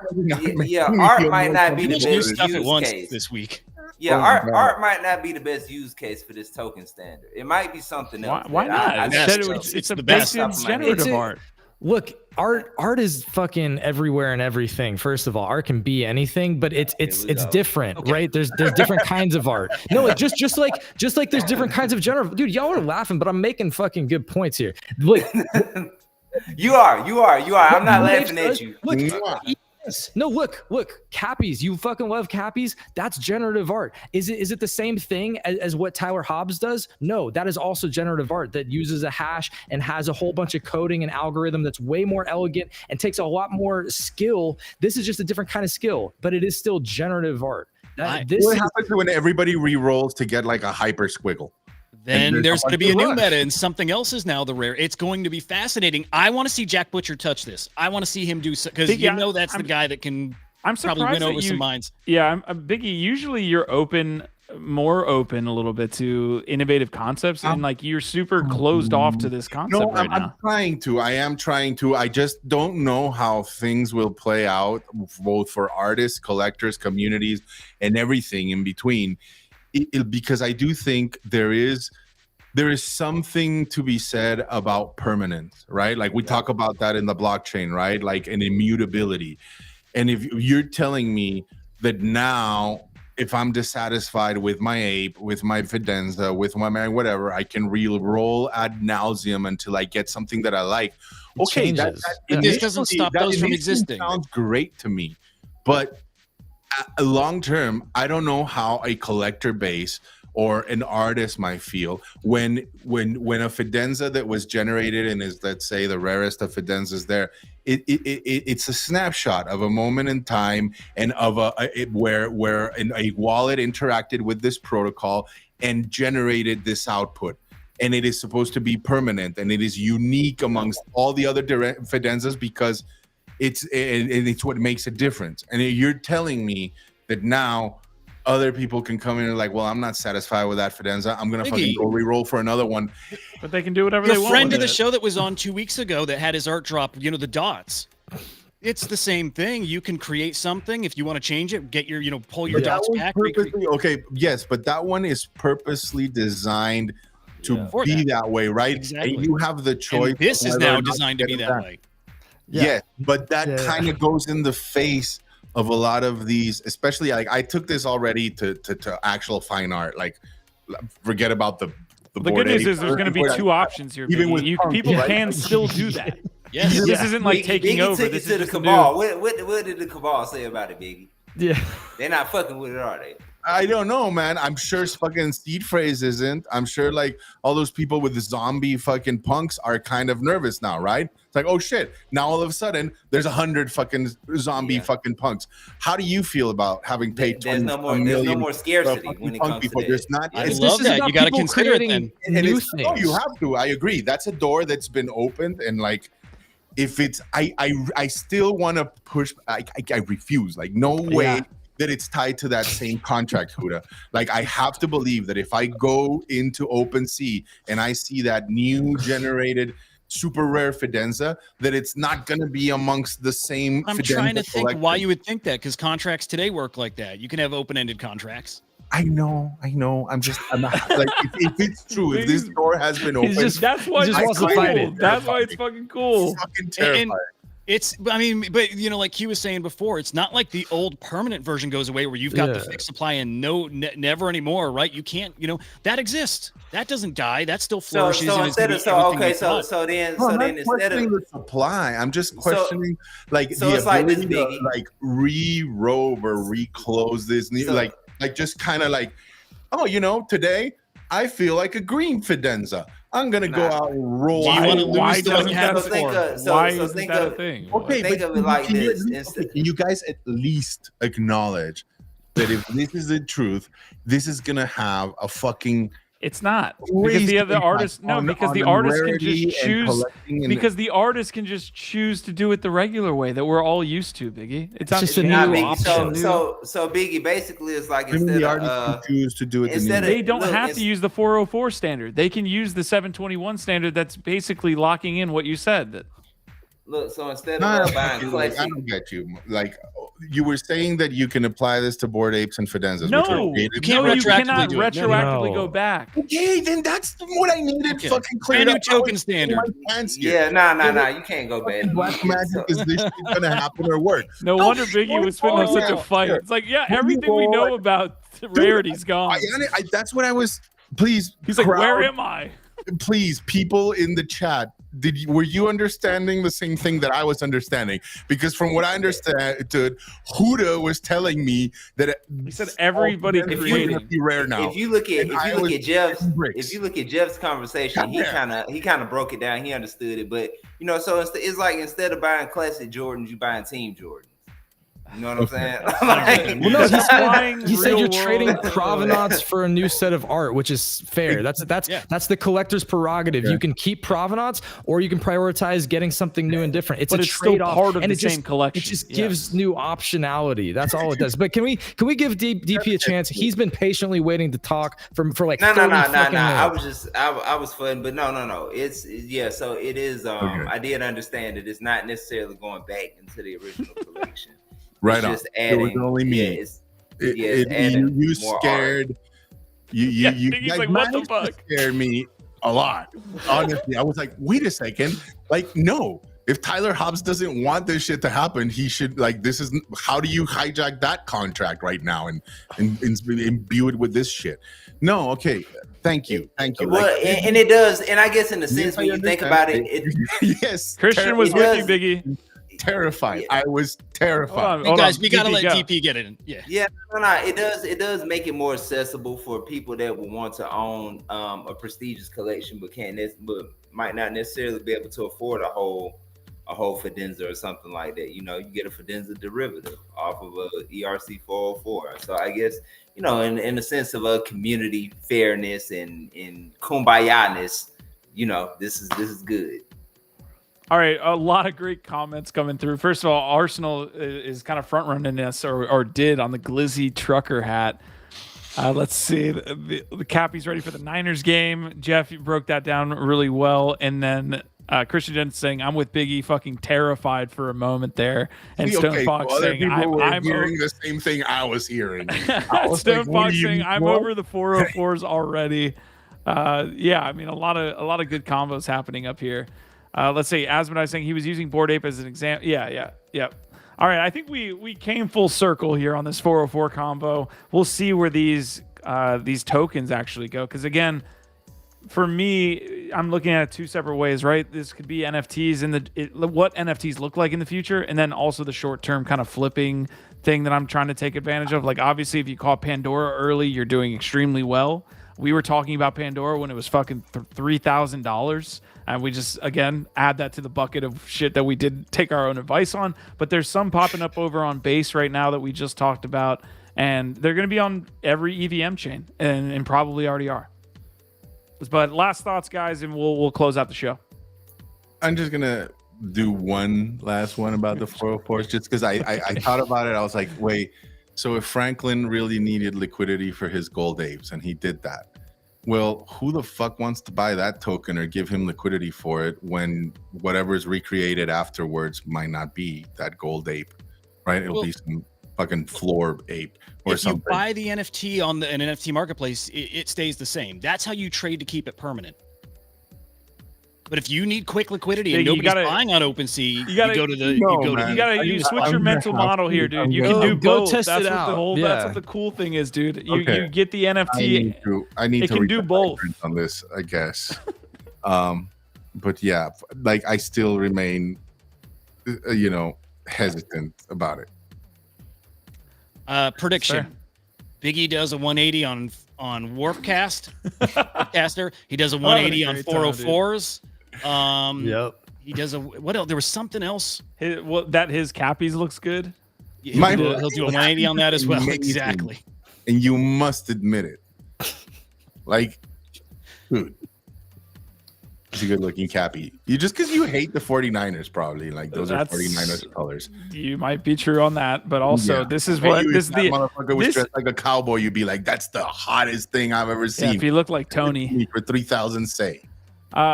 might not be the best use case this week. Yeah, art might not be the best use case for this token standard. It might be something else. Why not? It's the best generative art. Look, art is fucking everywhere and everything. First of all, art can be anything, but it's different, right? There's different kinds of art. No, like just like there's different kinds of generative. Dude, y'all are laughing, but I'm making fucking good points here. Look, you are. I'm not laughing at you. Look, no, look, Cappys, you fucking love Cappys. That's generative art. Is it the same thing as what Tyler Hobbs does? No, that is also generative art that uses a hash and has a whole bunch of coding and algorithm that's way more elegant and takes a lot more skill. This is just a different kind of skill, but it is still generative art. What happens when everybody re-rolls to get like a hyper squiggle? Then there's going to be a new meta, and something else is now the rare. It's going to be fascinating. I want to see Jack Butcher touch this. I want to see him do so, because that's the guy that can probably win over some minds. Yeah, Biggie. Usually you're more open a little bit to innovative concepts, and like you're super closed off to this concept right now. I am trying to. I just don't know how things will play out, both for artists, collectors, communities, and everything in between. Because I do think there is something to be said about permanence, right? Like we talk about that in the blockchain, right? Like an immutability. And if you're telling me that now, if I'm dissatisfied with my ape, with my Fidenza, with my whatever, I can re-roll ad nauseum until I get something that I like. Okay, this doesn't stop those from existing. Sounds great to me, but long term, I don't know how a collector base or an artist might feel when a Fidenza that was generated and is, let's say, the rarest of Fidenzas there. It's a snapshot of a moment in time and of where a wallet interacted with this protocol and generated this output. And it is supposed to be permanent and it is unique amongst all the other Fidenzas because it's what makes a difference. And you're telling me that now other people can come in and like, well, I'm not satisfied with that Fidenza. I'm gonna fucking go re-roll for another one. But they can do whatever they want. The friend of the show that was on 2 weeks ago that had his art drop, the dots. It's the same thing. You can create something if you want to change it. Get your, pull your dots back. Okay, yes, but that one is purposely designed to be that way, right? Exactly. And you have the choice. And this is now designed to be that way. Yeah, but that kind of goes in the face of a lot of these, especially like I took this already to actual fine art. Like, forget about the good news is there's going to be two options here. Even with people can still do that. Yes. This isn't like taking Biggie over. This is the cabal. What did the cabal say about it, Biggie? Yeah, they're not fucking with it, are they? I don't know, man. I'm sure fucking Seed Phrase isn't. I'm sure like all those people with the zombie fucking punks are kind of nervous now, right? It's like, oh shit. Now all of a sudden there's 100 fucking zombie fucking punks. How do you feel about having paid there's no more scarcity when it comes to that. There's not. I love that. You got to consider it then. No, you have to. I agree. That's a door that's been opened, and like, if it's, I still want to push. I refuse. Like, no way. Yeah. That it's tied to that same contract, Huda. Like, I have to believe that if I go into OpenSea and I see that new generated super rare Fidenza, that it's not going to be amongst the same. I'm Fidenza trying to think collection. why you would think that, because contracts today work like that. You can have open-ended contracts. I know. I'm not, like, if it's true, if this door has been opened, that's why just wants to fight it. That's why it's fucking cool. Fucking terrifying. I mean, but you know, like Q was saying before, it's not like the old permanent version goes away where you've got the fixed supply and never anymore, right? You can't, you know, that exists. That doesn't die. That still flourishes. So instead of then instead of the supply, I'm just questioning like so the it's like ability this, to like re-robe or reclose this, like just kind of like, oh, you know, today I feel like a green Fidenza. I'm gonna go out and roll. Why doesn't that Why isn't that a thing? Okay, think of it like this. Can you guys at least acknowledge that if this is the truth, this is gonna have a fucking It's not because the artist because the artist can just choose because the artist can just choose to do it the regular way that we're all used to, Biggie. It's just a new option. So Biggie, basically it's like instead the of artist can choose to do it they don't have to use the 404 standard. They can use the 721 standard that's basically locking in what you said. Look, so instead of buying I don't get you. Like you were saying that you can apply this to Bored Apes and Fidenzas. No, you cannot retroactively go back. Okay, then that's what I needed. Fucking clear brand new token standard. Yeah, nah. You can't go back. Black magic is this shit gonna happen or work? No wonder Biggie was putting on such a fight. It's like, yeah, everything we know about rarity's gone. That's what I was. Please, he's like, where am I? Please, people in the chat, were you understanding the same thing that I was understanding? Because from what I understood, Huda was telling me that he said everybody creating be rare now. If you look at Jeff's conversation, he kind of broke it down. He understood it, but you know, so it's like instead of buying classic Jordans, you buying team Jordans. You know what I'm saying? He said you're trading provenance for a new set of art, which is fair. That's the collector's prerogative. Yeah. You can keep provenance, or you can prioritize getting something new and different. It's trade-off, part of the same collection. It just gives new optionality. That's all it does. But can we give DP a chance? He's been patiently waiting to talk for like no. I was fun, but no. It's so it is. I did understand that it's not necessarily going back into the original collection. Right on. Adding, it was only me. You scared. You guys like, what the fuck? Scared me a lot. Honestly, I was like, wait a second. Like, no. If Tyler Hobbs doesn't want this shit to happen, he should this is how do you hijack that contract right now and imbue it with this shit? No, okay. Thank you. Well, and it does, and I guess in the sense when you think about it, yes. Christian was with you, Biggie. Terrified. I was terrified. We gotta let DP get it in. Yeah. No. It does make it more accessible for people that will want to own a prestigious collection, but might not necessarily be able to afford a whole Fidenza or something like that. You know, you get a Fidenza derivative off of a ERC 404. So I guess, you know, in the sense of a community fairness and kumbaya-ness, you know, this is good. All right, a lot of great comments coming through. First of all, Arsenal is kind of front running this, or did on the Glizzy trucker hat. Let's see, the Cappy's ready for the Niners game. Jeff, you broke that down really well, and then Christian Jensen saying, "I'm with Biggie, fucking terrified for a moment there," and Stone Fox saying, "I'm hearing the same thing I was hearing." Stone Fox saying, "I'm over the 404s already." Yeah, I mean, a lot of good combos happening up here. Let's say Asmodai saying he was using Bored Ape as an example. Yeah. All right, I think we came full circle here on this 404 combo. We'll see where these tokens actually go, because again, for me, I'm looking at it two separate ways, right? This could be NFTs and what NFTs look like in the future, and then also the short-term kind of flipping thing that I'm trying to take advantage of. Like, obviously, if you caught Pandora early, you're doing extremely well. We were talking about Pandora when it was fucking $3,000. And we just, again, add that to the bucket of shit that we did take our own advice on. But there's some popping up over on Base right now that we just talked about. And they're going to be on every EVM chain and probably already are. But last thoughts, guys, and we'll close out the show. I'm just going to do one last one about the 404s just because I thought about it. I was like, wait, so if Franklin really needed liquidity for his gold apes and he did that, Well, who the fuck wants to buy that token or give him liquidity for it when whatever is recreated afterwards might not be that gold ape, right? It'll be some fucking floor ape or if something. you buy the NFT on an NFT marketplace, it stays the same. That's how you trade to keep it permanent. But if you need quick liquidity and nobody's buying on OpenSea, you go to the. You switch your mental model here, dude. You can do both. Test it out. That's what the cool thing is, dude. You get the NFT. I need to can do both on this, I guess. But yeah, like I still remain, hesitant about it. Prediction: Biggie does a 180 on Warpcaster. He does a 180 on 404s. Yep. He does what else? There was something else. His Cappys looks good. He'll do a 180 on that as well. Amazing. Exactly. And you must admit it. Like, dude, he's a good-looking Cappy. Just because you hate the 49ers, probably. Like, those are 49ers colors. You might be true on that, but also this is what this is the motherfucker was dressed like a cowboy. You'd be like, that's the hottest thing I've ever seen. If you look like Tony for 3,000 say.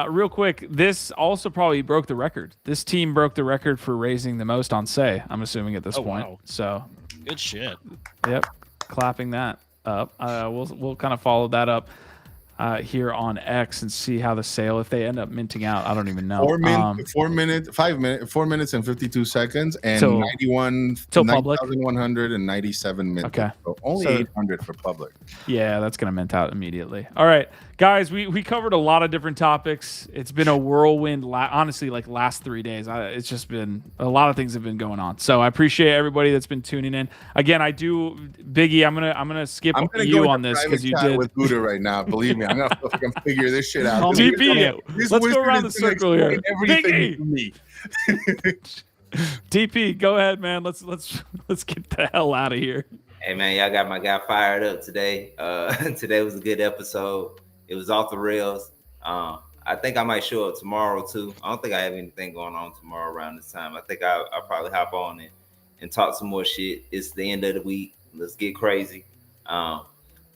Real quick, this also probably broke the record. This team broke the record for raising the most on say, I'm assuming at this point. Wow. So good shit. Yep. Clapping that up. We'll kind of follow that up here on X and see how the sale, if they end up minting out, I don't even know. 4 minutes and 52 seconds and till 9,197 mint. Okay. So only 800 for public. Yeah, that's going to mint out immediately. All right, guys, we covered a lot of different topics. It's been a whirlwind, honestly, like last 3 days. It's just been a lot of things have been going on. So I appreciate everybody that's been tuning in. Again, Biggie, I'm gonna skip you on this because you did with Buddha right now. Believe me, I'm gonna fucking figure this shit out. DP, let's go around the circle here. Biggie. DP, go ahead, man. Let's get the hell out of here. Hey man, y'all got my guy fired up today. Today was a good episode. It was off the rails. I think I might show up tomorrow too. I don't think I have anything going on tomorrow around this time. I think I'll probably hop on and talk some more shit. It's the end of the week. Let's get crazy.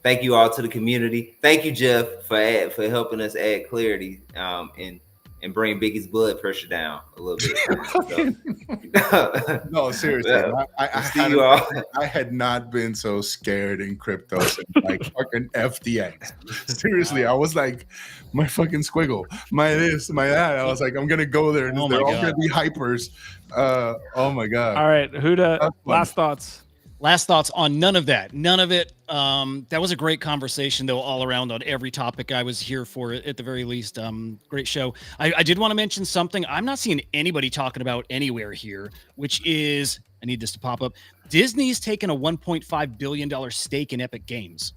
Thank you all to the community. Thank you, Jeff, for helping us add clarity and bring Biggie's blood pressure down a little bit. No, seriously. I had not been so scared in crypto since like fucking FTX. Seriously, I was like, my fucking squiggle, my this, my that. I was like, I'm gonna go there and they're all gonna be hypers. Oh my god. All right, Huda, last thoughts. Last thoughts on none of that. None of it. That was a great conversation, though, all around on every topic I was here for, at the very least. Great show. I did want to mention something I'm not seeing anybody talking about anywhere here, which is, I need this to pop up, Disney's taken a $1.5 billion stake in Epic Games.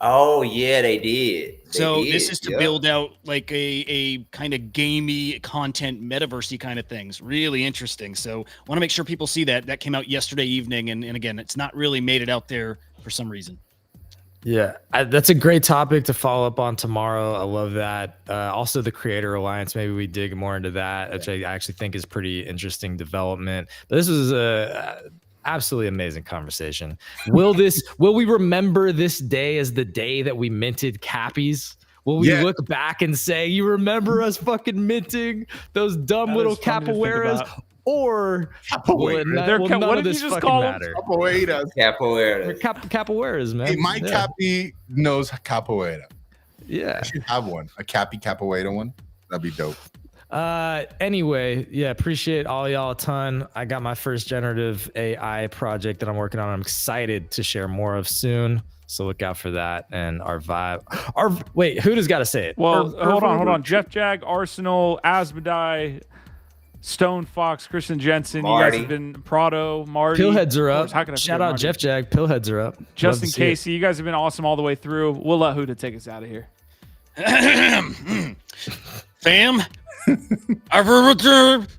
Oh, yeah, they did. This is to build out like a kind of gamey content, metaversey kind of things. Really interesting. So I want to make sure people see that. That came out yesterday evening. And again, it's not really made it out there for some reason. Yeah, that's a great topic to follow up on tomorrow. I love that. Also, the Creator Alliance. Maybe we dig more into that, which I actually think is pretty interesting development. But this was absolutely amazing conversation. Will we remember this day as the day that we minted Cappys? Will we look back and say, you remember us fucking minting those dumb little capoeiras? Or capoeira. What did you just call them? Capoeiras, man. Hey, my Cappy knows capoeira. Yeah. I should have one. A Cappy capoeira one. That'd be dope. Anyway, yeah, appreciate all y'all a ton. I got my first generative AI project that I'm working on. I'm excited to share more of soon. So look out for that. And our vibe. Wait, Huda's got to say it. Well, hold on. Jeff Jag, Arsenal, Asmodee, Stone Fox, Christian Jensen, Marty. You guys have been Prado, Marty. Pillheads are up. Shout out Marty. Jeff Jag. Pillheads are up. Justin Casey, you guys have been awesome all the way through. We'll let Huda take us out of here. Fam, I've heard